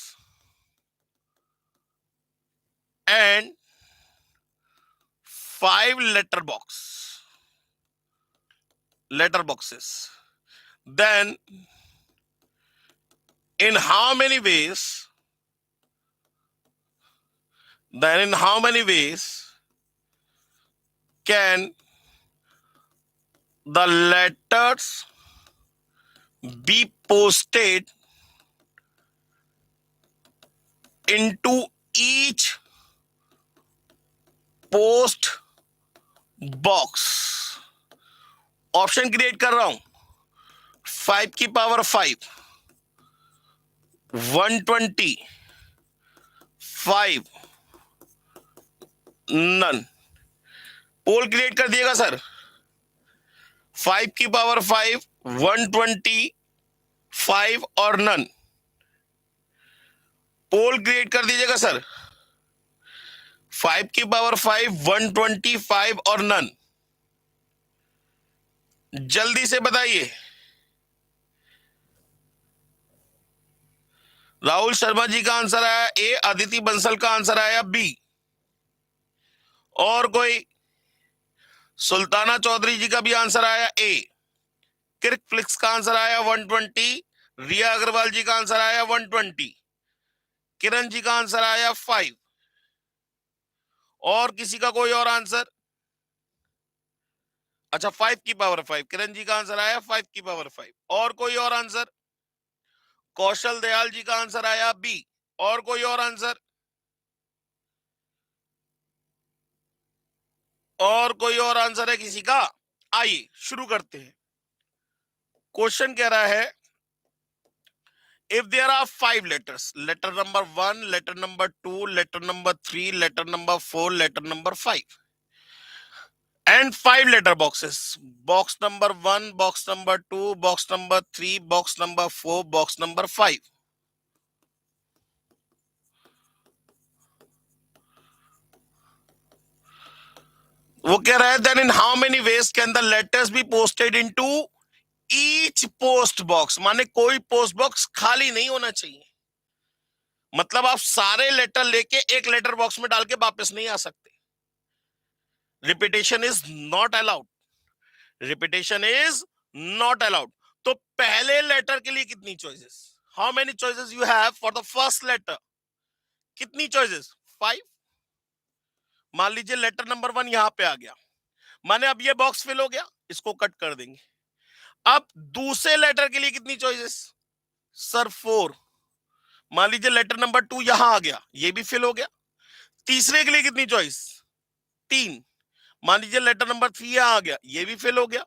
and 5 letter boxes, then in how many ways can the letters be posted into each post box? Option create कर रहा हूं, 5 की पावर 5, 120, 5, नन। पोल create कर दिएगा sir. 5 की power 5, 120, 5 और none. पोल create कर दीजिएगा सर। 5 की पावर 5, 125 और नन। जल्दी से बताइए। राहुल शर्मा जी का आंसर आया ए, अदिति बंसल का आंसर आया बी, और कोई? सुल्ताना चौधरी जी का भी आंसर आया ए, किर्क फ्लिक्स का आंसर आया 120, रिया अग्रवाल जी का आंसर आया 120, किरण जी का आंसर आया 5, और किसी का कोई और आंसर? अच्छा 5 की पावर 5, किरण जी का आंसर आया 5 की पावर 5, और कोई और आंसर? कौशल दयाल जी का आंसर आया बी, और कोई और आंसर? और कोई और आंसर है किसी का? आइए शुरू करते हैं। क्वेश्चन कह रहा है, if there are 5 letters, letter number 1, letter number 2, letter number 3, letter number 4, letter number 5, and 5 letter boxes, box number 1, box number 2, box number 3, box number 4, box number 5, वो कह रहा है then in how many ways can the letters be posted into each post box? माने कोई post box खाली नहीं होना चाहिए। मतलब आप सारे लेटर लेके एक लेटर बॉक्स में डाल के वापस नहीं आ सकते। Repetition is not allowed, repetition is not allowed. तो पहले लेटर के लिए कितनी choices, how many choices you have for the first letter? कितनी चॉइसेस? 5। मान लीजिए लेटर नंबर 1 यहां पे आ गया, माने अब ये बॉक्स फिल हो गया, इसको कट कर देंगे। अब दूसरे लेटर के लिए कितनी चॉइसेस? सर 4। मान लीजिए लेटर नंबर 2 यहां आ गया, ये भी फिल हो गया। तीसरे के लिए कितनी चॉइस? 3। मान लीजिए लेटर नंबर 3 यहां आ गया, ये भी फिल हो गया।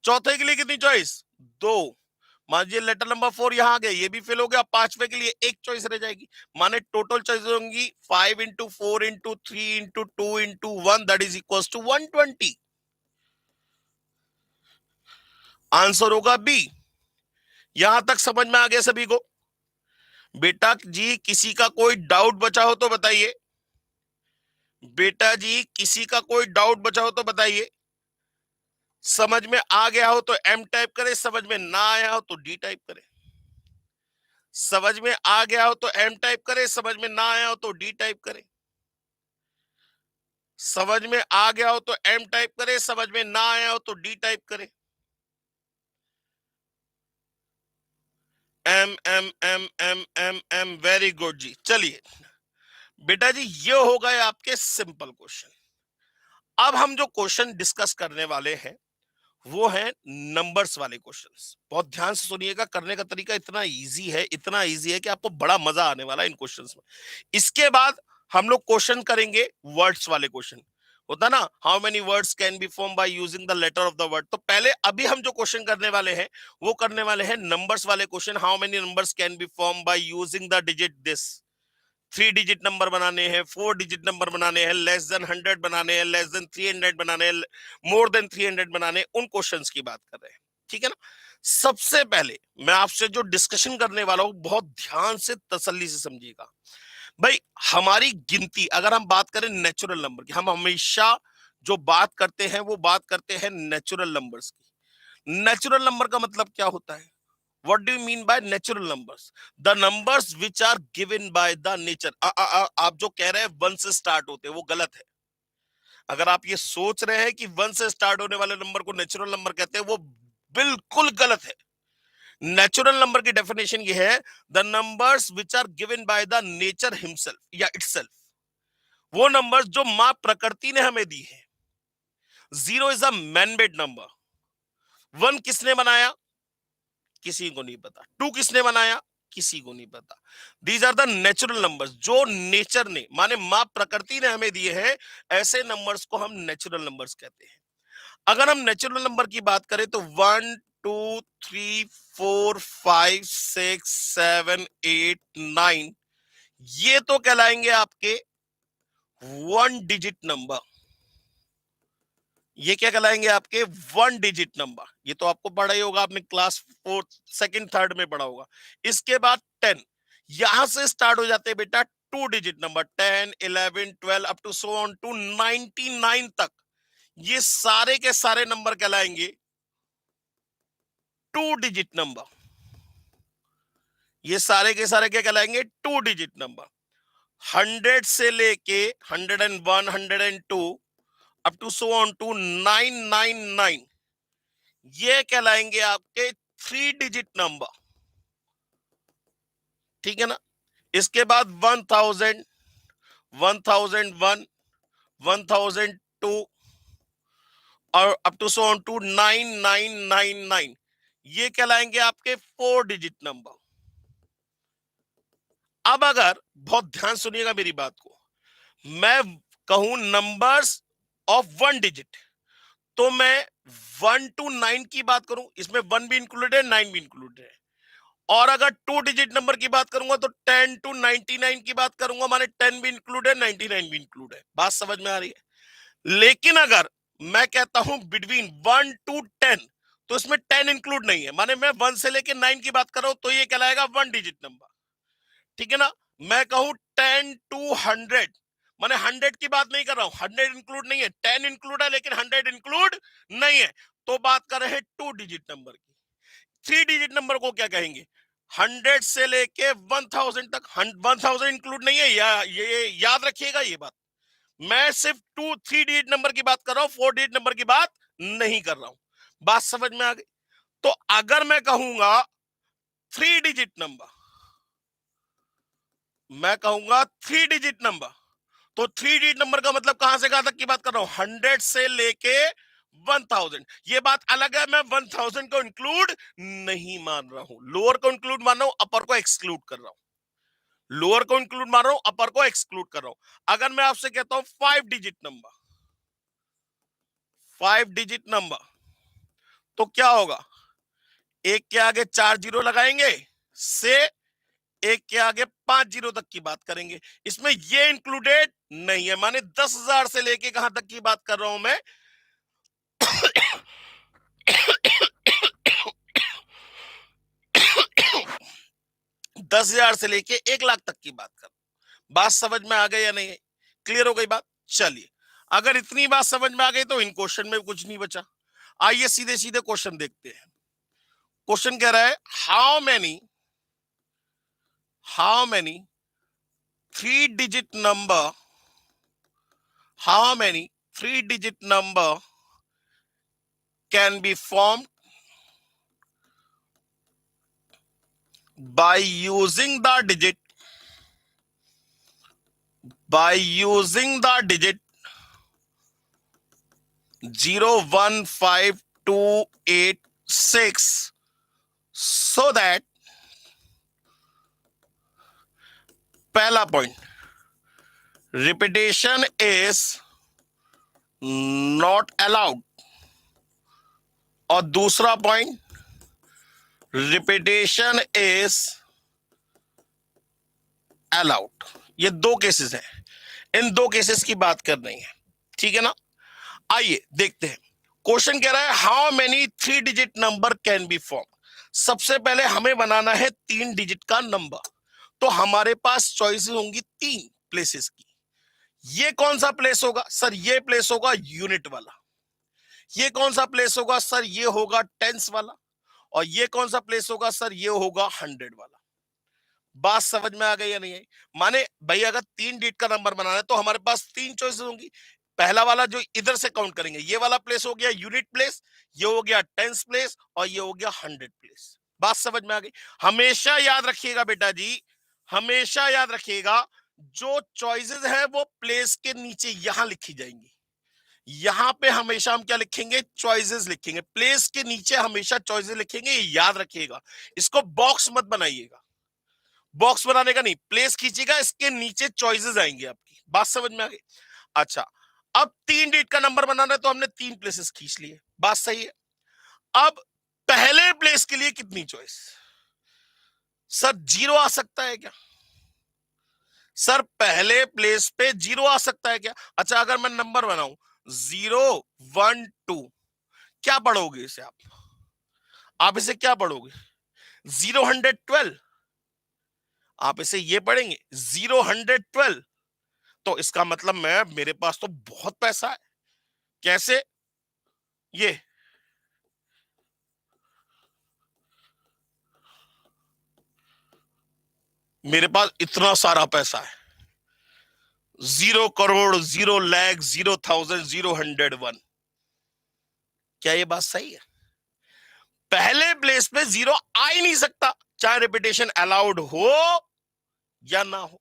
चौथे के लिए कितनी चॉइस? 2। मान लीजिए लेटर नंबर 4 यहां आ गया, ये भी फिल हो गया। पांचवे के लिए एक चॉइस रह जाएगी, माने टोटल चॉइस होंगी 5 into 4 into 3 into 2 into 1, that is equal to 120। Answer होगा बी। यहां तक समझ में आ गया सभी को? बेटा जी किसी का कोई डाउट बचा हो तो बताइए। बेटा जी किसी का कोई डाउट बचा हो तो बताइए। समझ में आ गया हो तो एम टाइप करें, समझ में ना आया हो तो डी टाइप करें। समझ में आ गया हो तो एम टाइप करें, समझ में ना आया हो तो डी टाइप करें। समझ में आ गया हो तो एम टाइप करें, समझ में ना आया हो तो डी टाइप करें। M M M M M M, very good जी। चलिए बेटा जी ये हो गए आपके सिंपल क्वेश्चन। अब हम जो क्वेश्चन डिस्कस करने वाले हैं वो है नंबर्स वाले क्वेश्चंस। बहुत ध्यान से सुनिएगा, करने का तरीका इतना इजी है, इतना इजी है कि आपको बड़ा मजा आने वाला है इन क्वेश्चंस में। इसके बाद हम लोग क्वेश्चन करेंगे वर्ड्स वाले क्वेश्चन। होता ना, how many words can be form by using the letter of the word. तो पहले अभी हम जो क्वेश्चन करने वाले हैं वो करने वाले हैं नंबर्स वाले question. How many numbers can be form by using the digit this. 3 digit number बनाने हैं, 4 डिजिट नंबर बनाने हैं, लेस देन 100 बनाने हैं, लेस देन 300 बनाने हैं, मोर देन 300 बनाने हैं, उन क्वेश्चंस की बात कर रहे हैं। ठीक है ना? सबसे पहले मैं आपसे जो डिस्कशन करने वाला हूं बहुत ध्यान से तसल्ली से समझिएगा। भाई हमारी गिनती अगर हम बात करें नेचुरल नंबर की, हम हमेशा जो बात करते हैं वो बात करते हैं नेचुरल नंबर्स की। नेचुरल नंबर का मतलब क्या होता है? What do you mean by natural numbers? The numbers which are given by the nature. आप जो कह रहे हैं वन से स्टार्ट होते हैं वो गलत है। अगर आप ये सोच रहे हैं कि वन से स्टार्ट होने वाले नंबर को नेचुरल नंबर कहते हैं वो बिल्कुल गलत है। नेचुरल नंबर की डेफिनेशन ये है, the numbers which are given by the nature himself या इटसेल्फ। वो नंबर्स जो मां प्रकृति ने हमें दी है। 0 is a man made number. 1 किसने बनाया? किसी को नहीं पता। 2 किसने बनाया? किसी को नहीं पता। These are the natural numbers जो नेचर ने, माने मां प्रकृति ने हमें दिए हैं। ऐसे नंबर्स को हम नेचुरल नंबर्स कहते हैं। अगर हम नेचुरल नंबर की बात करें तो 1 2 3 4 5 6 7 8 9, ये तो कहलाएंगे आपके 1 डिजिट नंबर। ये क्या कहलाएंगे? आपके 1 डिजिट नंबर। ये तो आपको पढ़ा ही होगा, आपने क्लास 4 सेकंड थर्ड में पढ़ा होगा। इसके बाद 10, यहां से स्टार्ट हो जाते हैं बेटा 2 digit number. 10 11 12 up to so on to 99 तक, ये सारे के सारे नंबर कहलाएंगे 2 डिजिट नंबर। ये सारे के सारे क्या कहलाएंगे? 2 डिजिट नंबर। 100 से लेके 101 102 up to so on to 999, ये कहलाएंगे आपके 3 डिजिट नंबर। ठीक है ना? इसके बाद 1000 1001 1002 और up to so on to 9999, ये कहलाएंगे आपके 4 डिजिट नंबर। अब अगर बहुत ध्यान सुनिएगा मेरी बात को, मैं कहूं नंबर्स ऑफ 1 डिजिट, तो मैं 1 to 9 की बात करूं, इसमें 1 भी इंक्लूडेड है 9 भी इंक्लूडेड है। और अगर 2 डिजिट नंबर की बात करूंगा तो 10 to 99 की बात करूंगा, माने 10 भी इंक्लूड है 99 भी इंक्लूड है। बात समझ में आ रही है? लेकिन अगर मैं कहता हूं बिटवीन 1 to 10, तो इसमें 10 इंक्लूड नहीं है, माने मैं 1 से लेके 9 की बात कर रहा हूं तो ये कहलाएगा 1 डिजिट नंबर। ठीक है ना? मैं कहूं 10 to 100, माने 100 की बात नहीं कर रहा हूं, 100 इंक्लूड नहीं है, 10 इंक्लूड है लेकिन 100 इंक्लूड नहीं है, तो बात कर रहे हैं 2 डिजिट नंबर की। 3 डिजिट नंबर को क्या कहेंगे? 100 से लेके 1000 तक। 1000 इंक्लूड नहीं है, ये याद रखिएगा ये बात। मैं सिर्फ 3 डिजिट नंबर की बात कर रहा हूं, 4 डिजिट नंबर की बात नहीं कर रहा हूं। बात समझ में आ गई? तो अगर मैं कहूंगा 3 डिजिट नंबर, मैं कहूंगा 3 डिजिट नंबर। तो 3 डिजिट नंबर का मतलब कहां से कहां तक की बात कर रहा हूं, 100 से लेके 1000। ये बात अलग है, मैं 1000 को इंक्लूड नहीं मान रहा हूं, लोअर को इंक्लूड मान रहा हूं, अपर को एक्सक्लूड कर रहा हूं। लोअर को इंक्लूड मान रहा हूं, अपर को एक्सक्लूड कर रहा हूं। अगर मैं आपसे कहता हूं 5 डिजिट नंबर, 5 डिजिट नंबर, तो क्या होगा, एक के आगे 4 जीरो लगाएंगे से एक के आगे 5 जीरो तक की बात करेंगे। इसमें ये इंक्लूडेड नहीं है, माने 10,000 से लेके कहां तक की बात कर रहा हूं मैं 10,000 से लेके 1 लाख तक की बात कर। बात समझ में आ गई या नहीं, क्लियर हो गई बात। चलिए, अगर इतनी बात समझ में आ गई तो इन क्वेश्चन में कुछ नहीं बचा। आइए सीधे सीधे क्वेश्चन देखते हैं। क्वेश्चन कह रहा है how many 3 digit number, how many 3 digit number can be formed by using the digit 015286, so that पहला point, repetition is not allowed, और दूसरा पॉइंट, रिपीटेशन इज अलाउड। ये दो केसेस हैं, इन दो केसेस की बात करनी है, ठीक है ना। आइए देखते हैं। क्वेश्चन कह रहा है how many 3 digit number can be form. सबसे पहले हमें बनाना है 3 डिजिट का नंबर, तो हमारे पास चॉइस होंगी 3 प्लेसेस की। ये कौन सा प्लेस होगा सर, ये प्लेस होगा यूनिट वाला। ये कौन सा प्लेस होगा सर, ये होगा टेंस वाला। और ये कौन सा प्लेस होगा सर, ये होगा 100 वाला। बात समझ में आ गई या नहीं आई। माने भाई अगर 3 डिजिट का नंबर बनाना है तो हमारे पास 3 चॉइसेस होंगी। पहला वाला जो इधर से काउंट करेंगे, ये वाला प्लेस हो गया यूनिट प्लेस, ये हो गया टेंस प्लेस, और ये हो गया 100 प्लेस। बात समझ में आ गई। हमेशा याद रखिएगा बेटा जी, हमेशा याद रखिएगा, जो चॉइसेस है वो प्लेस के नीचे यहां लिखी जाएंगी। यहां पे हमेशा हम क्या लिखेंगे, चॉइसेस लिखेंगे। प्लेस के नीचे हमेशा चॉइसेस लिखेंगे, ये याद रखिएगा। इसको बॉक्स मत बनाइएगा, बॉक्स बनाने का नहीं, प्लेस खींचेगा, इसके नीचे चॉइसेस आएंगे आपकी। बात समझ में आ गई। अच्छा, अब 3 डिजिट का नंबर बनाना है तो हमने 3 प्लेसेस खींच लिए, बात सही है। अब पहले प्लेस के लिए कितनी चॉइस, सर 0 आ सकता है क्या, सर पहले प्लेस पे 0 आ सकता है क्या। अच्छा, अगर मैं नंबर बनाऊं 012, क्या पढ़ोगे इसे आप इसे क्या पढ़ोगे, 012, आप इसे ये पढ़ेंगे 012। तो इसका मतलब मेरे पास तो बहुत पैसा है। कैसे, ये मेरे पास इतना सारा पैसा है, 0 करोड़, 0 लाख, 0,000, 0,101। क्या ये बात सही है। पहले प्लेस पे 0 आ ही नहीं सकता, चाहे रिपीटेशन अलाउड हो या ना हो।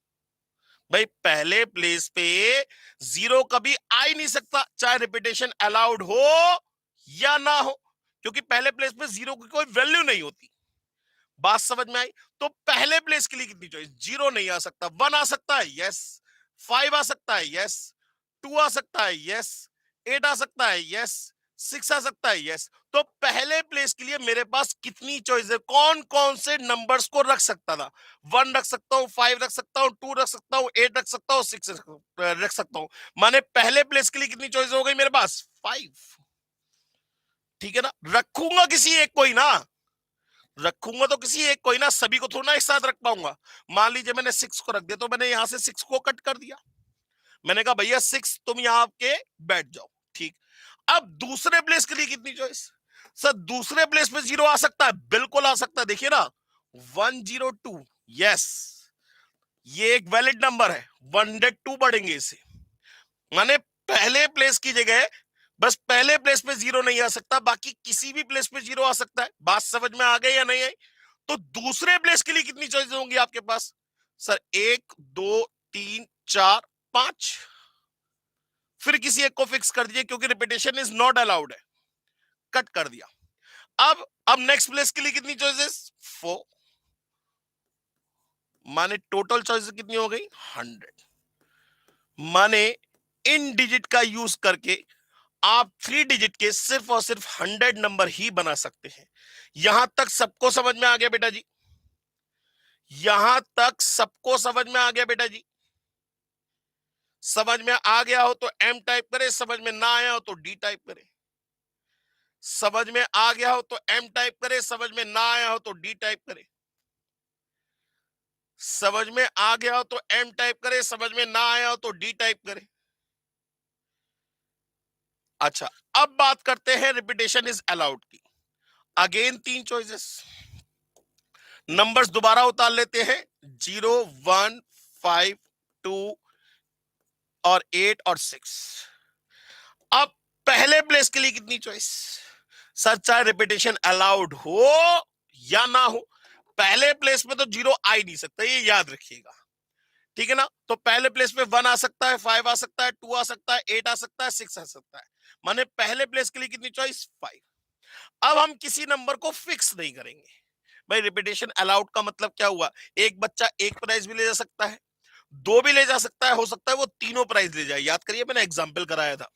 भाई पहले प्लेस पे 0 कभी आ ही नहीं सकता, चाहे रिपीटेशन अलाउड हो या ना हो, क्योंकि पहले प्लेस पे 0 की कोई वैल्यू नहीं होती। बात समझ में आई। तो पहले प्लेस के लिए कितनी चॉइस, 0 नहीं आ सकता, 1 आ सकता है यस, 5 आ सकता है यस, 2 आ सकता है यस, 8 आ सकता है यस, 6 आ सकता है यस। तो पहले प्लेस के लिए मेरे पास कितनी चॉइस है, कौन कौन से नंबर्स को रख सकता था। 1 रख सकता हूं, 5 रख सकता हूं, 2 रख सकता हूं, 8 रख सकता हूं, 6 रख सकता हूं। माने पहले प्लेस के लिए कितनी चॉइस हो गई मेरे पास, 5। ठीक है ना, रखूंगा किसी एक को ही ना, रखूंगा तो किसी एक को ही ना, सभी को थोड़ा एक साथ रख पाऊंगा। मान लीजिए मैंने 6 को रख दिया, तो मैंने यहां से 6 को कट कर दिया। मैंने कहा भैया 6 तुम यहां के बैठ जाओ, ठीक। अब दूसरे प्लेस के लिए कितनी चॉइस, सर दूसरे प्लेस पे 0 आ सकता है, बिल्कुल आ सकता है। देखिए ना 102, यस, ये एक वैलिड नंबर है, 102 बढ़ेंगे इसे। माने पहले प्लेस की जगह बस पहले प्लेस पे 0 नहीं आ सकता, बाकी किसी भी प्लेस पे 0 आ सकता है। बात समझ में आ गई या नहीं आई। तो दूसरे प्लेस के लिए कितनी चॉइस होंगी आपके पास, सर 1 2 3 4 5, फिर किसी एक को फिक्स कर दीजिए क्योंकि रिपीटेशन इज नॉट अलाउड है, कट कर दिया। अब नेक्स्ट प्लेस के लिए कितनी चॉइसेस? 4, माने टोटल चॉइसेस कितनी हो गई? 100। माने इन डिजिट का यूज करके आप 3 डिजिट के सिर्फ और सिर्फ 100 नंबर ही बना सकते हैं। यहां तक सबको समझ में आ गया बेटा जी? यहां तक सबको समझ में आ गया बेटा जी? समझ में आ गया हो तो एम टाइप करें, समझ में ना आया हो तो डी टाइप करें। समझ में आ गया हो तो एम टाइप करें, समझ में ना आया हो तो डी टाइप करें। समझ में आ गया हो तो एम टाइप करें, समझ में ना आया हो तो डी टाइप करें। अच्छा, अब बात करते हैं रिपीटेशन इज अलाउड की। अगेन 3 चॉइसेस, नंबर्स दोबारा उतार लेते हैं, 0 1 5 2 और 8 और 6। अब पहले प्लेस के लिए कितनी चॉइस? सर चाहे रिपीटेशन अलाउड हो या ना हो, पहले प्लेस में तो 0 आ ही नहीं सकता, ये याद रखिएगा, ठीक है ना? तो पहले प्लेस पे 1 आ सकता है, 5 आ सकता है, 2 आ सकता है, 8 आ सकता है, 6 आ सकता है। माने पहले प्लेस के लिए कितनी चॉइस? 5। अब हम किसी नंबर को फिक्स नहीं करेंगे। भाई रिपीटेशन अलाउड का मतलब क्या हुआ? एक बच्चा एक प्राइज भी ले जा सकता है, 2 भी ले जा सकता है, हो सकता है वो तीनों प्राइज ले जाए। याद करिए मैंने एग्जाम्पल कराया था।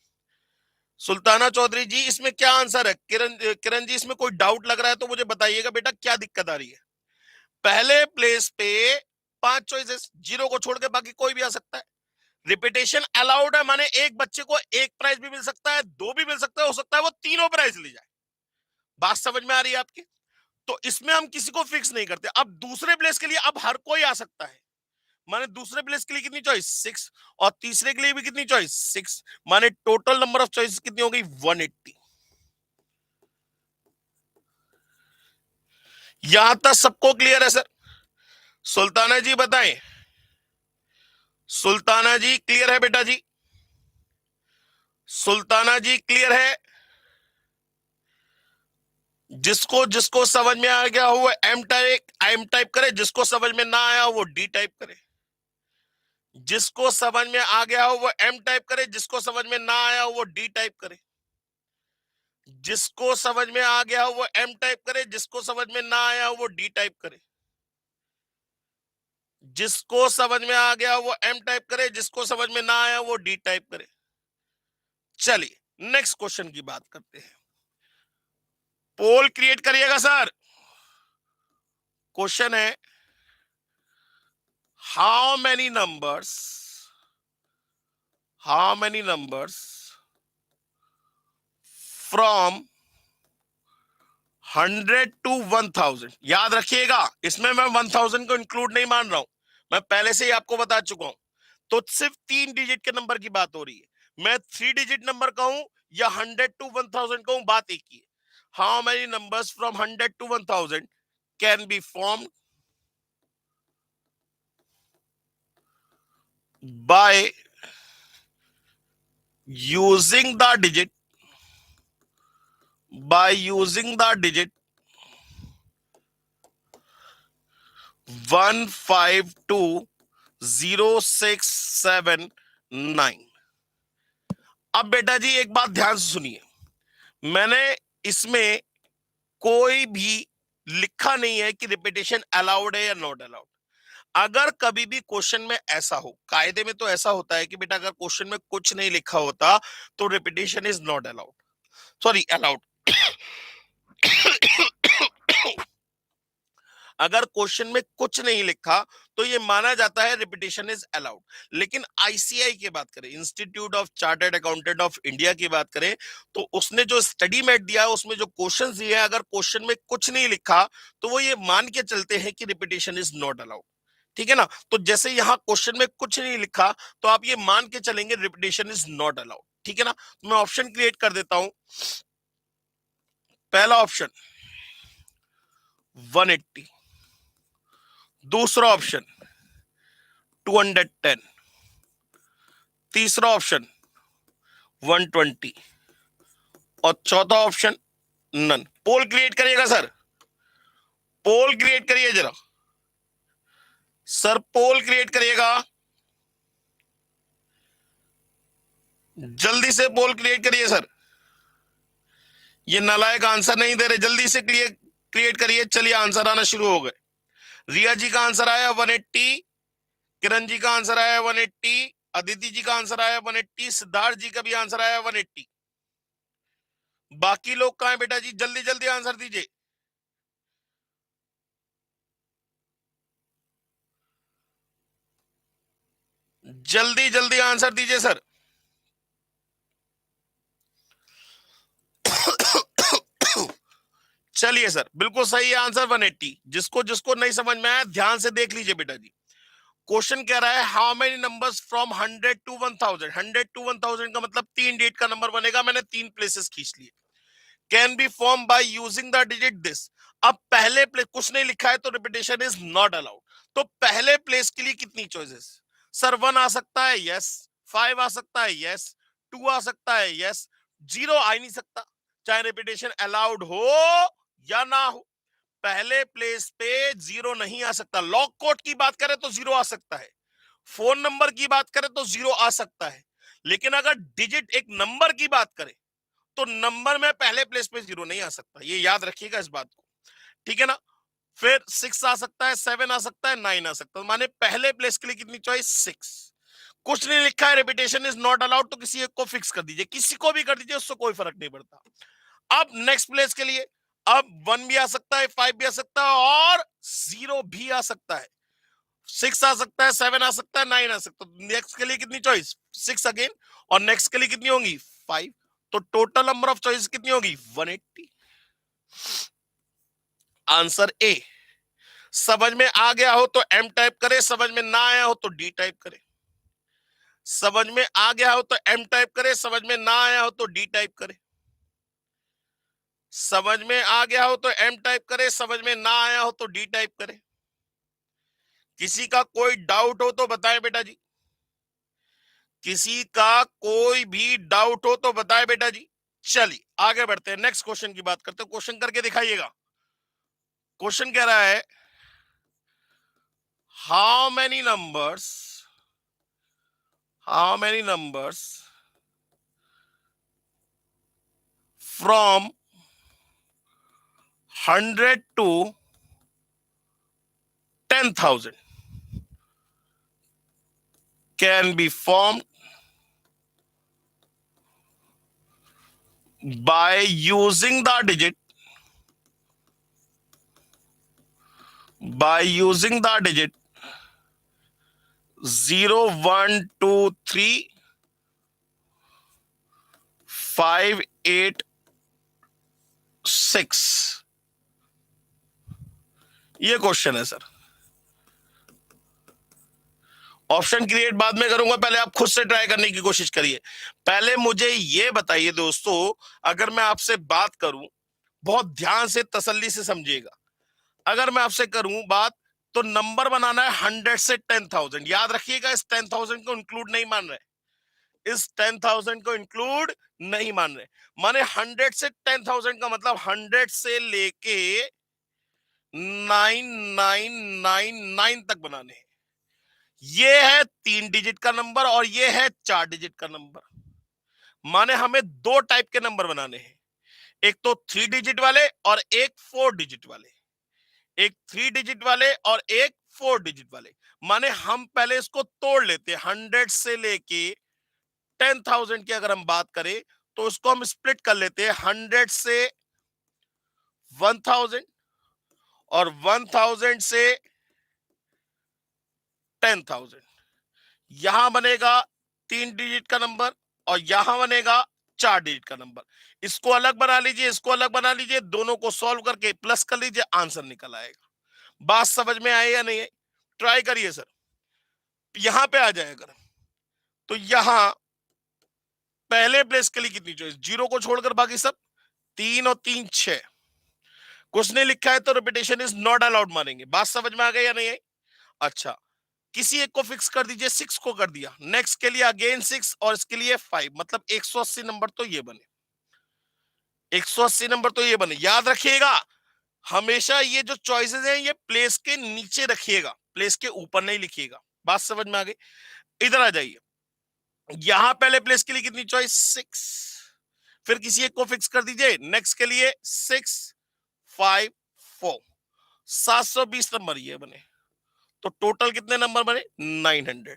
सुल्ताना चौधरी जी इसमें क्या आंसर है? किरण जी इसमें कोई डाउट लग रहा है तो मुझे बताइएगा बेटा क्या दिक्कत आ रही है? पहले प्लेस पे 5 चॉइसेस, 0 को छोड़ के बाकी कोई भी आ सकता है। रिपीटेशन अलाउड है माने एक बच्चे को एक प्राइज भी मिल सकता है, 2 भी मिल सकता है, हो सकता है वो तीनों प्राइज ले जाए। बात समझ में आ रही है आपकी? तो इसमें हम किसी को फिक्स नहीं करते। अब दूसरे प्लेस के लिए अब हर कोई आ सकता है, माने दूसरे प्लेस के लिए कितनी चॉइस? 6, और तीसरे के लिए भी कितनी चॉइस? 6, माने टोटल नंबर ऑफ चॉइस कितनी हो गई? 180। यहां तक सबको क्लियर है सर? सुल्ताना जी बताएं। सुल्ताना जी क्लियर है बेटा जी? सुल्ताना जी क्लियर है? जिसको जिसको समझ में आ गया हो एम टाइप करे, जिसको समझ में ना आया हो वो डी टाइप करे। जिसको समझ में आ गया हो वो एम टाइप करे, जिसको समझ में ना आया हो वो डी टाइप करे। जिसको समझ में आ गया हो वो एम टाइप करे, जिसको समझ में ना आया हो वो डी टाइप करे। जिसको समझ में आ गया हो वो एम टाइप करे, जिसको समझ में ना आया हो वो डी टाइप करे। चलिए नेक्स्ट क्वेश्चन की बात करते हैं। पोल क्रिएट करिएगा सर। क्वेश्चन है how many numbers from 100 to 1000। याद रखिएगा इसमें मैं 1000 को इंक्लूड नहीं मान रहा हूं, मैं पहले से ही आपको बता चुका हूं। तो सिर्फ 3 डिजिट के नंबर की बात हो रही है। मैं 3 डिजिट नंबर कहूं या 100 to 1000 कहूं, बात एक ही है। How many numbers from 100 to 1000 can be formed by using the digit 152067 अब बेटा जी एक बात ध्यान से सुनिए, मैंने इसमें कोई भी लिखा नहीं है कि रिपीटेशन अलाउड है या नॉट अलाउड। अगर कभी भी क्वेश्चन में ऐसा हो, कायदे में तो ऐसा होता है कि बेटा अगर क्वेश्चन में कुछ नहीं लिखा होता तो repetition is not allowed, sorry allowed. अगर क्वेश्चन में कुछ नहीं लिखा तो ये माना जाता है रिपीटेशन इज अलाउड। लेकिन आईसीआई की बात करें, institute of chartered accountant of India की बात करें, तो उसने जो स्टडी मेट दिया है उसमें जो क्वेश्चन दिए हैं, अगर क्वेश्चन में कुछ नहीं लिखा तो वो ये मान के चलते हैं कि रिपीटेशन इज नॉट अलाउड। ठीक है ना? तो जैसे यहां क्वेश्चन में कुछ नहीं लिखा तो आप ये मान के चलेंगे रिपीटेशन इज नॉट अलाउड। ठीक है ना? तो मैं ऑप्शन क्रिएट कर देता हूं। पहला ऑप्शन 180, दूसरा ऑप्शन 210, तीसरा ऑप्शन 120 और चौथा ऑप्शन नन। पोल क्रिएट करिएगा सर, पोल क्रिएट करिए जरा। सर पोल क्रिएट करिएगा, जल्दी से पोल क्रिएट करिए सर। ये नालायक आंसर नहीं दे रहे, जल्दी से क्रिएट करिए। चलिए आंसर आना शुरू हो गए। रिया जी का आंसर आया 180, किरण जी का आंसर आया 180, अदिति जी का आंसर आया 180, सिद्धार्थ जी का भी आंसर आया 180। बाकी लोग कहां हैं बेटा जी? जल्दी जल्दी आंसर दीजिए। जल्दी जल्दी आंसर दीजिए सर। चलिए सर, बिल्कुल सही है आंसर 180। जिसको जिसको नहीं समझ में आया ध्यान से देख लीजिए बेटा जी। क्वेश्चन कह रहा है how many numbers from 100 to 1000। 100 to 1000 का मतलब 3 डिजिट का नंबर बनेगा। मैंने 3 प्लेसेस खींच लिए। Can be form by using the digit this. अब पहले प्लेस कुछ नहीं लिखा है तो रिपीटेशन इज नॉट अलाउड। तो पहले प्लेस के लिए कितनी चॉइसेस? सर 1 आ सकता है, यस। 5 आ सकता है, यस। 2 आ सकता है, यस। 0 आ ही नहीं सकता, चाहे रिपीटेशन अलाउड हो या ना हो। पहले प्लेस पे 0 नहीं आ सकता। लॉग कोड की बात करें तो 0 आ सकता है, फोन नंबर की बात करें तो 0 आ सकता है, लेकिन अगर डिजिट एक नंबर की बात करें तो नंबर में पहले प्लेस पे 0 नहीं आ सकता। ये याद रखिएगा इस बात को, ठीक है ना? फिर 6 आ सकता है, 7 आ सकता है, 9 आ सकता है। माने पहले प्लेस के लिए कितनी चॉइस? 6। कुछ नहीं लिखा है, रिपीटेशन इज नॉट अलाउड, तो किसी एक को फिक्स कर दीजिए, किसी को भी कर दीजिए, उससे कोई फर्क नहीं पड़ता। अब नेक्स्ट प्लेस के लिए अब 1 भी आ सकता है, 5 भी आ सकता है और 0 भी आ सकता है। 6 आ सकता है, 7 आ सकता है, 9 आ सकता है। नेक्स्ट के लिए कितनी चॉइस? 6 अगेन। और नेक्स्ट के लिए कितनी होंगी? 5। तो टोटल नंबर ऑफ चॉइस कितनी होगी? 180। Answer A. समझ में आ गया हो तो एम टाइप करे, समझ में ना आया हो तो डी टाइप करे। समझ में आ गया हो तो एम टाइप करे, समझ में ना आया हो तो डी टाइप करे। समझ में आ गया हो तो एम टाइप करे, समझ में ना आया हो तो डी टाइप करे। किसी का कोई डाउट हो तो बताएं बेटा जी। किसी का कोई भी डाउट हो तो बताएं बेटा जी। चलिए आगे बढ़ते हैं, नेक्स्ट क्वेश्चन की बात करते हैं। क्वेश्चन करके दिखाइएगा। क्वेश्चन कह रहा है how many numbers from 100 to 10,000 can be form by using the digit 0 1 2 3 5 8 6। ये क्वेश्चन है सर। ऑप्शन क्रिएट बाद में करूंगा, पहले आप खुद से ट्राई करने की कोशिश करिए। पहले मुझे ये बताइए दोस्तों, अगर मैं आपसे बात करूं, बहुत ध्यान से तसल्ली से समझिएगा। अगर मैं आपसे करूं बात तो नंबर बनाना है 100 से 10,000। याद रखिएगा इस 10,000 को इंक्लूड नहीं मान रहे, इस 10,000 को इंक्लूड नहीं मान रहे। माने 100 से 10,000 का मतलब 100 से लेके 9999 तक बनाने हैं। ये है 3 डिजिट का नंबर और ये है 4 डिजिट का नंबर। माने हमें 2 टाइप के नंबर बनाने हैं, एक तो 3 डिजिट वाले और एक 4 डिजिट वाले। एक 3 डिजिट वाले और एक 4 डिजिट वाले। माने हम पहले इसको तोड़ लेते हैं। 100 से लेके 10,000 की अगर हम बात करें तो उसको हम स्प्लिट कर लेते हैं। 100 से 1000 और 1000 से 10,000। यहां बनेगा 3 डिजिट का नंबर और यहां बनेगा 4 डिजिट का नंबर। इसको अलग बना लीजिए, इसको अलग बना लीजिए, दोनों को सॉल्व करके प्लस कर लीजिए, आंसर निकल आएगा। बात समझ में आई या नहीं है? ट्राई करिए सर। यहां पे आ जाए अगर तो यहां पहले प्लेस के लिए कितनी चॉइस? 0 को छोड़कर बाकी सब 3 और 3 6। कुछ नहीं लिखा है तो रिपीटेशन इज नॉट अलाउड मानेंगे। बात समझ में आ गई या नहीं आई? अच्छा, किसी एक को फिक्स कर दीजिए, 6 को कर दिया। नेक्स्ट के लिए अगेन 6 और इसके लिए 5, मतलब 180 नंबर तो ये बने। 180 नंबर तो ये बने। याद रखिएगा हमेशा ये जो चॉइसेस हैं ये प्लेस के नीचे रखिएगा, प्लेस के ऊपर नहीं लिखिएगा। बात समझ में आ गई? इधर आ जाइए, यहां पहले प्लेस के लिए कितनी चॉइस? 6, फिर किसी एक को फिक्स कर दीजिए, नेक्स्ट के लिए 6 5 4, 720 नंबर ये बने। तो टोटल कितने नंबर बने? 900।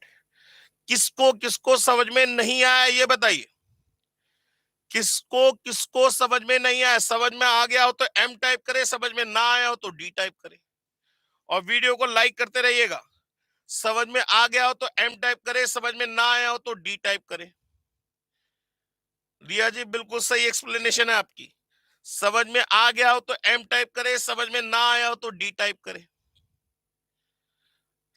किसको किसको समझ में नहीं आया ये बताइए, किसको किसको समझ में नहीं आया? समझ में आ गया हो तो एम टाइप करे, समझ में ना आया हो तो डी टाइप करे, और वीडियो को लाइक करते रहिएगा। समझ में आ गया हो तो एम टाइप करे, समझ में ना आया हो तो डी टाइप करे। रिया जी बिल्कुल सही एक्सप्लेनेशन है आपकी। समझ में आ गया हो तो एम टाइप करे, समझ में ना आया हो तो डी टाइप करे।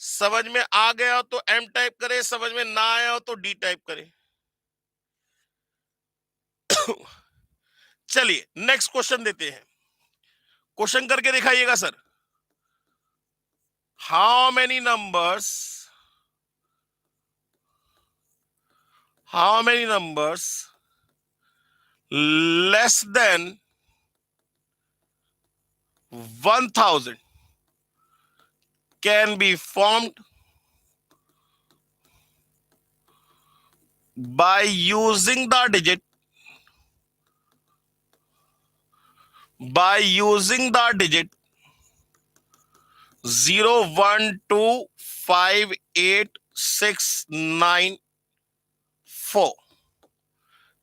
समझ में आ गया हो तो एम टाइप करे, समझ में ना आया हो तो डी टाइप करे। चलिए नेक्स्ट क्वेश्चन देते हैं, क्वेश्चन करके दिखाइएगा sir. How many numbers, how many numbers less than 1000 can be formed by using the digit, by using the digit 0 1 2 5 8 6 9 4।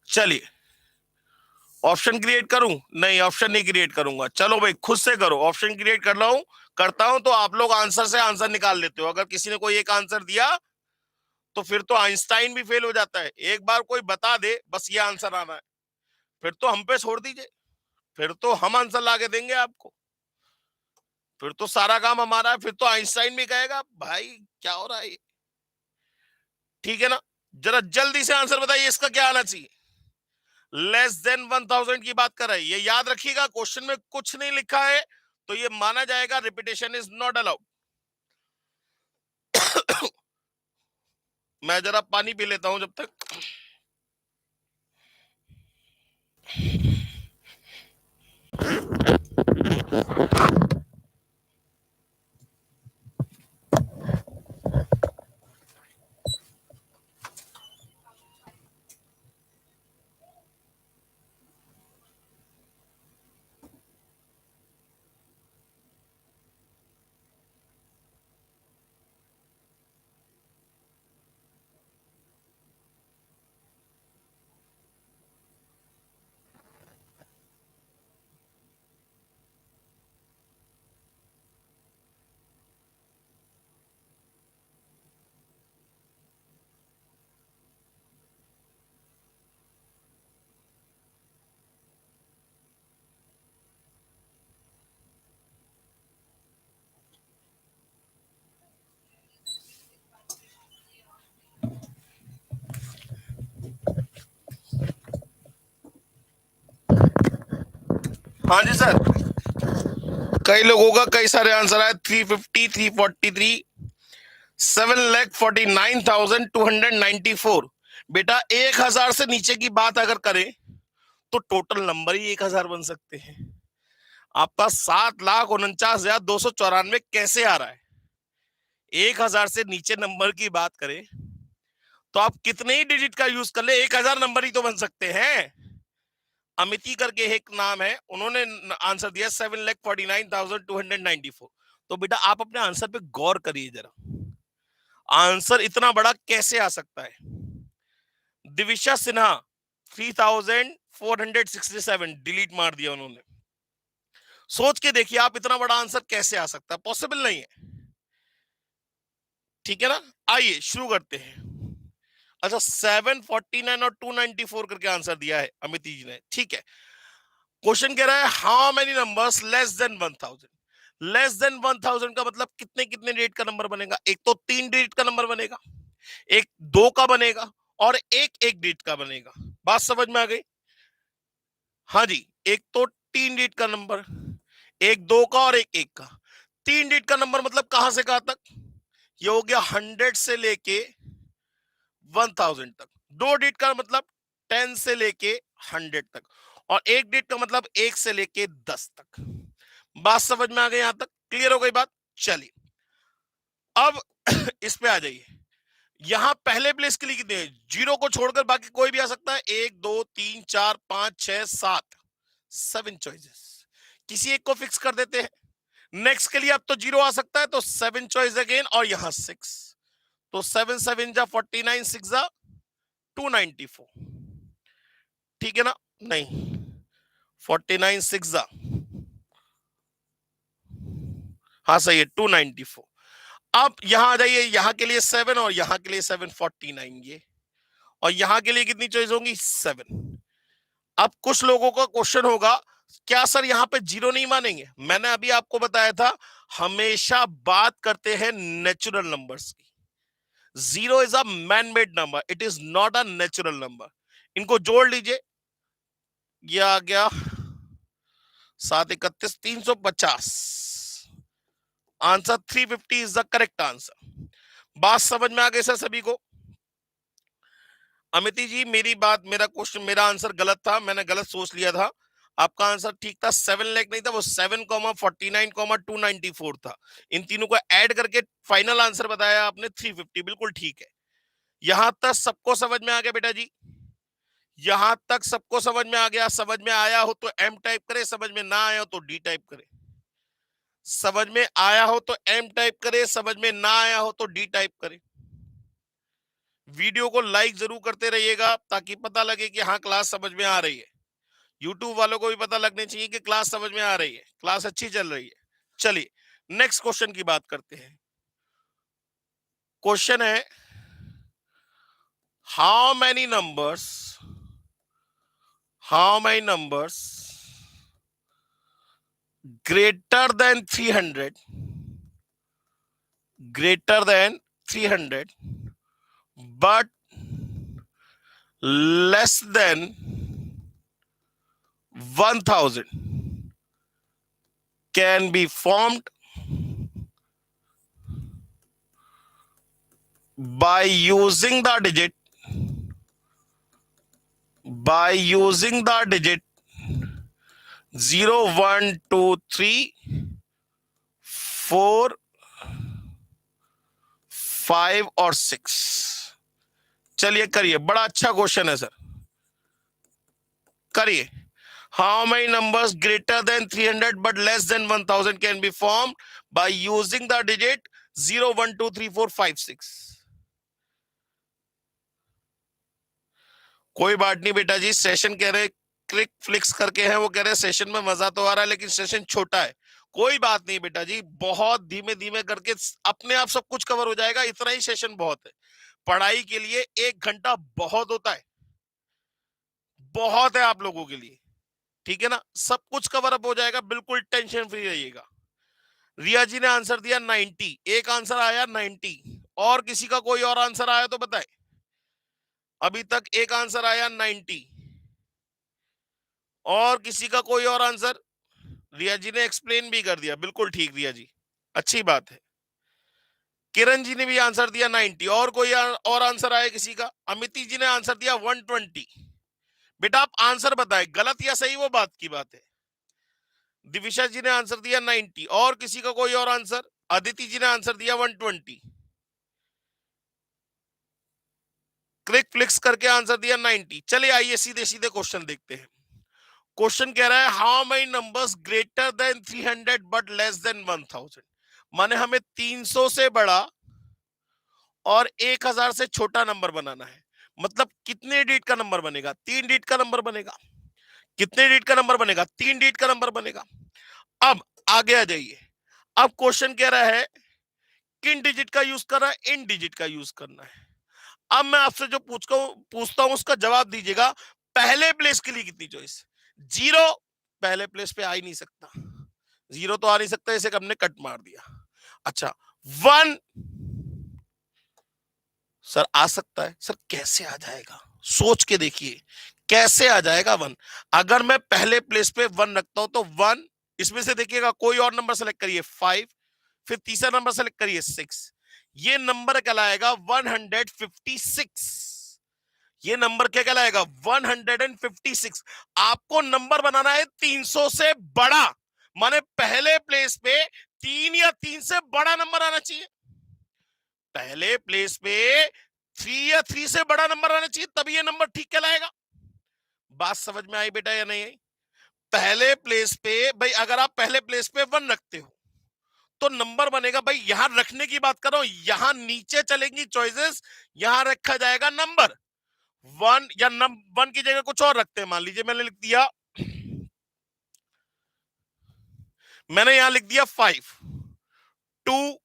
चलिए ऑप्शन क्रिएट करूं? नहीं, ऑप्शन नहीं क्रिएट करूंगा। चलो भाई खुद से करो, ऑप्शन क्रिएट कर रहा हूं, करता हूं तो आप लोग आंसर से आंसर निकाल लेते हो। अगर किसी ने कोई एक आंसर दिया तो फिर तो आइंस्टाइन भी फेल हो जाता है। एक बार कोई बता दे बस ये आंसर आना है, फिर तो हम पे छोड़ दीजिए, फिर तो हम आंसर ला के देंगे आपको, फिर तो सारा काम हमारा है। फिर तो आइंस्टाइन भी कहेगा भाई क्या हो रहा है, ठीक है ना? जरा जल्दी से आंसर बताइए, इसका क्या आना चाहिए? लेस देन 1000 की बात कर रहा है, ये याद रखिएगा। क्वेश्चन में कुछ नहीं लिखा है तो ये माना जाएगा रिपीटेशन इज नॉट अलाउड। मैं जरा पानी पी लेता हूं जब तक। हाँ जी सर, कई लोगों का कई सारे आंसर आए। 350, 343, 7,49,294। बेटा 1000 से नीचे की बात अगर करें तो टोटल नंबर ही 1000 बन सकते हैं। आपका 7,49,294 कैसे आ रहा है? 1000 से नीचे नंबर की बात करें तो आप कितने ही डिजिट का यूज कर ले 1000 नंबर ही तो बन सकते हैं। अमिति करके एक नाम है, उन्होंने आंसर दिया 7,49,294। तो बेटा आप अपने आंसर पे गौर करिए जरा, आंसर इतना बड़ा कैसे आ सकता है? दिविशा सिन्हा 3,467 डिलीट मार दिया उन्होंने। सोच के देखिए आप, इतना बड़ा आंसर कैसे आ सकता है? पॉसिबल नहीं है, ठीक है ना? आइए शुरू करते हैं। अच्छा 749 और 294 करके आंसर दिया है अमिति जी ने, ठीक है। क्वेश्चन कह रहा है how many numbers less than 1000। Less than 1000 का मतलब कितने कितने डिजिट का नंबर बनेगा? एक तो 3 डिजिट का नंबर बनेगा, एक 2 का बनेगा, और एक 1 डिजिट का बनेगा। बात समझ में आ गई? हाँ जी, एक तो 3 डिजिट का नंबर, एक 2 का और एक 1 का। 3 डिजिट का नंबर मतलब कहां से कहां तक? ये हो गया 100 से लेके 1000 तक। 2 डिजिट का मतलब 10 से लेके 100 तक, और 1 डिजिट का मतलब 1 से लेके 10 तक। बात समझ में आ गई? यहां तक क्लियर हो गई बात? चलिए अब इस पे आ जाइए। यहां पहले प्लेस के लिए कितने हैं? जीरो को छोड़कर बाकी कोई भी आ सकता है। 1 2 3 4 5 6 7, 7 चॉइसेस। किसी एक को फिक्स कर देते हैं। नेक्स्ट के लिए अब तो जीरो आ सकता है, तो 7 चॉइस अगेन, और यहां 6, तो 7 7 जा 49, 6 जा 294। ठीक है ना? नहीं, 49 6 जा, हाँ सही है, 294। अब यहां आ जाइए, यहां के लिए 7 और यहां के लिए 749, ये, और यहां के लिए कितनी चॉइस होंगी? 7। अब कुछ लोगों का क्वेश्चन होगा, क्या सर यहां पे जीरो नहीं मानेंगे? मैंने अभी आपको बताया था, हमेशा बात करते हैं नेचुरल नंबर्स की। Zero is a man made number, it is not a natural number. इनको जोड़ लीजिए, ये आ गया 7 31 350। Answer 350 is the correct answer. बात समझ में आ गई सर सभी को? अमिति जी, मेरी बात, मेरा क्वेश्चन, मेरा आंसर गलत था, मैंने गलत सोच लिया था। आपका आंसर ठीक था, 7 लाख नहीं था, वो 7,49,294 था। इन तीनों को ऐड करके फाइनल आंसर बताया आपने 350, बिल्कुल ठीक है। यहां तक सबको समझ में आ गया बेटा जी? यहां तक सबको समझ में आ गया? समझ में आया हो तो एम टाइप करे, समझ में ना आया हो तो डी टाइप करे। समझ में आया हो तो एम टाइप करे, समझ में ना आया हो तो डी टाइप करे। वीडियो को लाइक जरूर करते रहिएगा ताकि पता लगे कि हाँ क्लास समझ में आ रही है। यूट्यूब वालों को भी पता लगनी चाहिए कि क्लास समझ में आ रही है, क्लास अच्छी चल रही है। चलिए नेक्स्ट क्वेश्चन की बात करते हैं। क्वेश्चन है, how many numbers, how many numbers greater than 300, greater than 300 but less than 1000 can be formed by using the digit, by using the digit 0 1 2 3 4 5 और 6। चलिए करिए, बड़ा अच्छा क्वेश्चन है सर, करिए। How many numbers greater than 300 but less than 1000 can be formed by using the digit 0 1 2 3 4 5 6? कोई बात नहीं बेटा जी, सेशन कह रहे क्लिक फ्लिक्स करके हैं, वो कह रहे सेशन में मजा तो आ रहा है लेकिन सेशन छोटा है। कोई बात नहीं बेटा जी, बहुत धीमे धीमे करके अपने आप सब कुछ कवर हो जाएगा, इतना ही सेशन बहुत है। पढ़ाई के लिए 1 घंटा बहुत होता है, बहुत है आप लोगों के लिए, ठीक है ना? सब कुछ कवर अप हो जाएगा, बिल्कुल टेंशन फ्री रहिएगा। रिया जी ने आंसर दिया 90, एक आंसर आया 90, और किसी का कोई और आंसर आया तो बताए। अभी तक एक आंसर आया 90, और किसी का कोई और आंसर? रिया जी ने एक्सप्लेन भी कर दिया, बिल्कुल ठीक रिया जी, अच्छी बात है। किरण जी ने भी आंसर दिया 90, और कोई और आंसर आया किसी का? अमिति जी ने आंसर दिया 120। बेटा आप आंसर बताए, गलत या सही वो बात की बात है। दिविशा जी ने आंसर दिया 90, और किसी का कोई और आंसर? अदिति जी ने आंसर दिया 120, क्लिक फ्लिक्स करके आंसर दिया 90। चलिए आइए सीधे सीधे क्वेश्चन देखते हैं। क्वेश्चन कह रहा है, how many numbers greater than 300 but less than 1000? माने हमें 300 से बड़ा और 1000 से छोटा नंबर बनाना है। मतलब कितने डिजिट का नंबर बनेगा? 3 डिजिट का नंबर बनेगा। कितने डिजिट का नंबर बनेगा? 3 डिजिट का नंबर बनेगा। अब आगे आ जाइए। अब क्वेश्चन कह रहा है किन डिजिट का यूज कर रहा है? इन डिजिट का यूज करना है। अब मैं आपसे जो पूछता हूं उसका जवाब दीजिएगा। पहले प्लेस के लिए कितनी चॉइस? जीरो पहले प्लेस पे आ ही नहीं सकता, जीरो तो आ नहीं सकता, इसे हमने कट मार दिया। अच्छा, 1 सर आ सकता है। सर कैसे आ जाएगा? सोच के देखिए कैसे आ जाएगा 1। अगर मैं पहले प्लेस पे 1 रखता हूं तो 1, इसमें से देखिएगा कोई और नंबर सेलेक्ट करिए 5, फिर तीसरा नंबर सेलेक्ट करिए 6, ये नंबर कहलाएगा 156। ये नंबर क्या कहलाएगा? 156। आपको नंबर बनाना है 300 से बड़ा, माने पहले प्लेस पे 3 या 3 से बड़ा नंबर आना चाहिए। पहले प्लेस पे 3 या 3 से बड़ा नंबर आना चाहिए, तभी ये नंबर ठीक कहलाएगा। बात समझ में आई बेटा या नहीं आई? पहले प्लेस पे भाई, अगर आप पहले प्लेस पे 1 रखते हो तो नंबर बनेगा, भाई यहां रखने की बात कर रहा हूं, यहां नीचे चलेंगी चॉइसेस, यहां रखा जाएगा नंबर 1 या 1 की जगह कुछ और रखते हैं। मान लीजिए मैंने लिख दिया, मैंने यहां लिख दिया 5, 2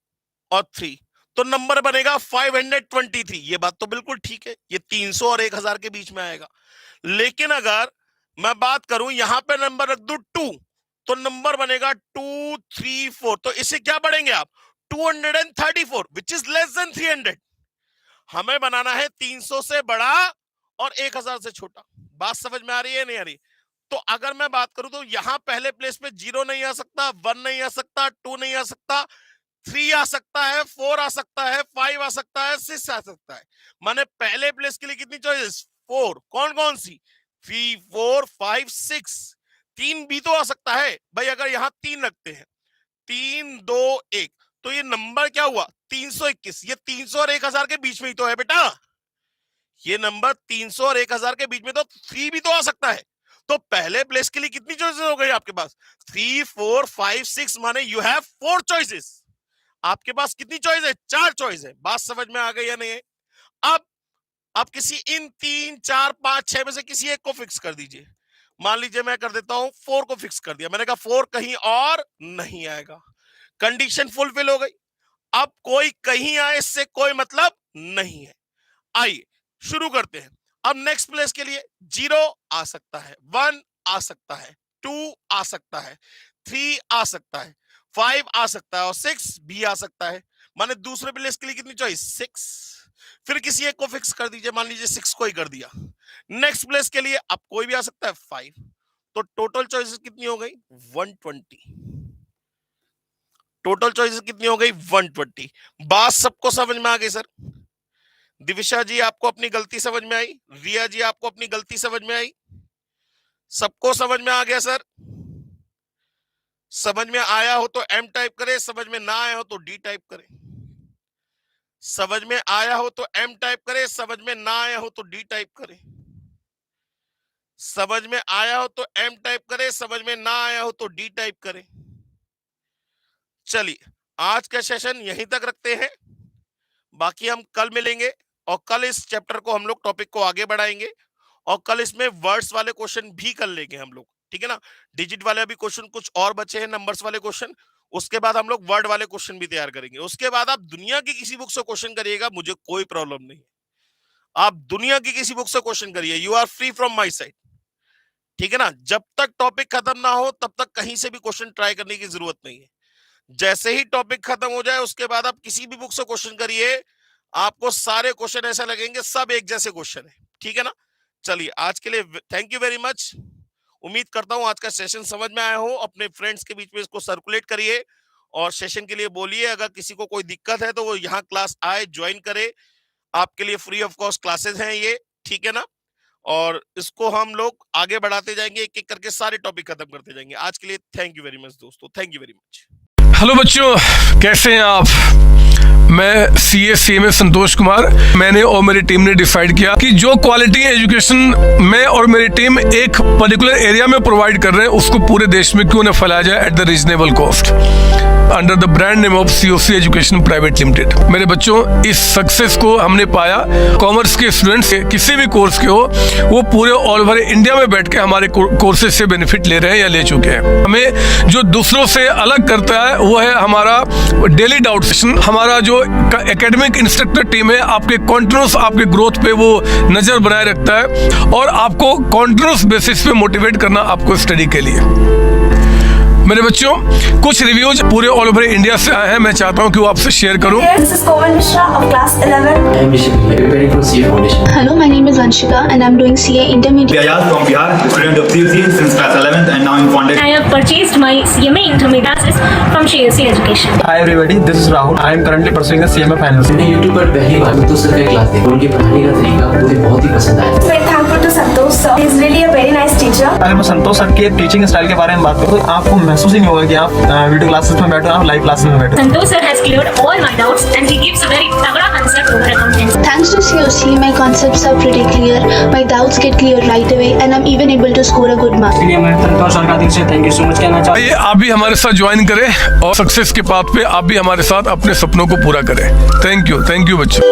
और 3, तो नंबर बनेगा 523। ये बात तो बिल्कुल ठीक है, ये 300 और 1000 के बीच में आएगा। लेकिन अगर मैं बात करूं यहां पे नंबर रख दूं 2, तो नंबर बनेगा 2, 3, 4, तो इसे क्या पढ़ेंगे आप? 234, विच इज लेस देन 300। हमें बनाना है 300 से बड़ा और 1000 से छोटा। बात समझ में आ रही है नहीं आ रही? तो अगर मैं बात करूं तो यहां पहले प्लेस पे 0 नहीं आ सकता, 1 नहीं आ सकता, 2 नहीं आ सकता, 3 आ सकता है, 4 आ सकता है, 5 आ सकता है, 6 आ सकता है। माने पहले प्लेस के लिए कितनी चॉइसेस? 4। कौन कौन सी? 3, 4, 5, 6। 3 भी तो आ सकता है भाई, अगर यहां 3 रखते हैं, 3, 2, 1, तो ये नंबर क्या हुआ? 321। ये 300 और 1000 के बीच में ही तो है बेटा। ये नंबर 300 और 1000 के बीच में, तो 3 भी तो आ सकता है। तो पहले प्लेस के लिए कितनी चॉइसेस हो गई आपके पास? 3, 4, 5, 6, माने यू हैव 4 चॉइसेस। आपके पास कितनी चॉइस है? 4 चॉइस है। बात समझ में आ गई या नहीं? अब किसी इन 3, 4, 5, 6 में से किसी एक को फिक्स कर दीजिए। मान लीजिए मैं कर देता हूं 4 को फिक्स कर दिया, मैंने कहा 4 कहीं और नहीं आएगा, कंडीशन फुलफिल हो गई। अब कोई कहीं आए इससे कोई मतलब नहीं है। आइए शुरू करते हैं। अब नेक्स्ट प्लेस के लिए 0 आ सकता है, 1 आ सकता है, 2 आ सकता है, 3 आ सकता है, 5 आ सकता है और 6 भी आ सकता है। माने दूसरे प्लेस के लिए कितनी चॉइस? 6। फिर किसी एक को फिक्स कर दीजिए, मान लीजिए 6 को ही कर दिया। नेक्स्ट प्लेस के लिए अब कोई भी आ सकता है, 5। तो टोटल चॉइसेस कितनी हो गई? 120। टोटल चॉइसेस कितनी हो गई? 120। बात सबको समझ में आ गई सर? दिविशा जी आपको अपनी गलती समझ में आई? रिया जी आपको अपनी गलती समझ में आई? सबको समझ में आ गया सर? समझ में आया हो तो M टाइप करें, समझ में ना आया हो तो D टाइप करें। समझ में आया हो तो M टाइप करें, समझ में ना आया हो तो D टाइप करें। समझ में आया हो तो M टाइप करें, समझ में ना आया हो तो D टाइप करें। चलिए आज का सेशन यहीं तक रखते हैं, बाकी हम कल मिलेंगे और कल इस चैप्टर को हम लोग टॉपिक को आगे बढ़ाएंगे और कल इसमें वर्ड्स वाले क्वेश्चन भी कर लेंगे हम लोग, ठीक है ना। डिजिट वाले अभी क्वेश्चन कुछ और बचे हैं, नंबर्स वाले क्वेश्चन, उसके बाद हम लोग वर्ड वाले क्वेश्चन भी तैयार करेंगे। उसके बाद आप दुनिया की किसी बुक से क्वेश्चन करिएगा, मुझे कोई प्रॉब्लम नहीं है। आप दुनिया की किसी बुक से क्वेश्चन करिए, you are free from my side, ठीक है ना। जब तक टॉपिक खत्म ना हो तब तक कहीं से भी क्वेश्चन ट्राई करने की जरूरत नहीं है। जैसे ही टॉपिक खत्म हो जाए उसके बाद आप किसी भी बुक से क्वेश्चन करिए, आपको सारे क्वेश्चन ऐसा लगेंगे सब एक जैसे क्वेश्चन है, ठीक है ना। चलिए आज के लिए थैंक यू वेरी मच। उम्मीद करता हूं आज का सेशन समझ में आया हो। अपने फ्रेंड्स के बीच में इसको सर्कुलेट करिए और सेशन के लिए बोलिए। अगर किसी को कोई दिक्कत है तो वो यहाँ क्लास आए, ज्वाइन करे, आपके लिए फ्री ऑफ कॉस्ट क्लासेस हैं ये, ठीक है ना। और इसको हम लोग आगे बढ़ाते जाएंगे, एक एक करके सारे टॉपिक खत्म करते जाएंगे। आज के लिए थैंक यू वेरी मच दोस्तों, thank you very much. Hello बच्चों, कैसे हैं आप? मैं CA संतोष कुमार। मैंने और मेरी टीम ने डिसाइड किया कि जो क्वालिटी एजुकेशन मैं और मेरी टीम एक पर्टिकुलर एरिया में प्रोवाइड कर रहे हैं उसको पूरे देश में क्यों न फैलाया जाए at the reasonable cost under the brand name of COC education private limited. मेरे बच्चों, इस सक्सेस को हमने पाया, कॉमर्स के स्टूडेंट्स किसी भी कोर्स के हो वो पूरे ऑल ओवर इंडिया में बैठ के हमारे कोर्सेज से बेनिफिट ले रहे हैं या ले चुके हैं। हमें जो दूसरों से अलग करता है वो है हमारा डेली डाउट सेशन। हमारा जो एकेडमिक इंस्ट्रक्टर टीम है आपके कॉन्टिन्यूस आपके ग्रोथ पे वो नजर बनाए रखता है और आपको कॉन्टिन्यूस बेसिस पे मोटिवेट करना आपको स्टडी के लिए। मेरे बच्चों, कुछ रिव्यूज पूरे ऑल ओवर इंडिया से आए हैं, मैं चाहता हूं कि वो आपसे शेयर करूं। This is Komal Mishra of class 11. I am Vishal, preparing for CA Foundation. Hello, my name is Anshika and I'm doing CA Intermediate. Ayaz from Bihar, student of CUC since class 11th and now in Foundation. I am purchased my CMA intermediate classes from CSE Education. Hi everybody, this is Rahul. I am currently pursuing the CMA finals. मैंने YouTube पर पहली बार संतोष sir का class देखा, उनके पढ़ाने का तरीका मुझे बहुत ही पसंद आया। Very thankful to Santosh sir. He is really a very nice teacher. अगर मैं संतोष सर के टीचिंग स्टाइल के बारे में बात करूँ तो आपको महसूस ही नहीं होगा कि आप वीडियो क्लासेस में बैठो, आप लाइव क्लासेस में बैठो। Santosh sir has cleared all my doubts and he gives a very tagda concept over accountancy. Thanks to COC, my concepts are pretty clear, my doubts get clear right away, and I'm even able to score a good mark. इसलिए मैं संतोष sir का दिल से thank you so much कहना चाहता हूँ। आइए आप भी हमारे साथ ज्वाइन करें और सक्सेस के पाथ पे आप भी हमारे साथ अपने सपनों को पूरा करें। थैंक यू बच्चों।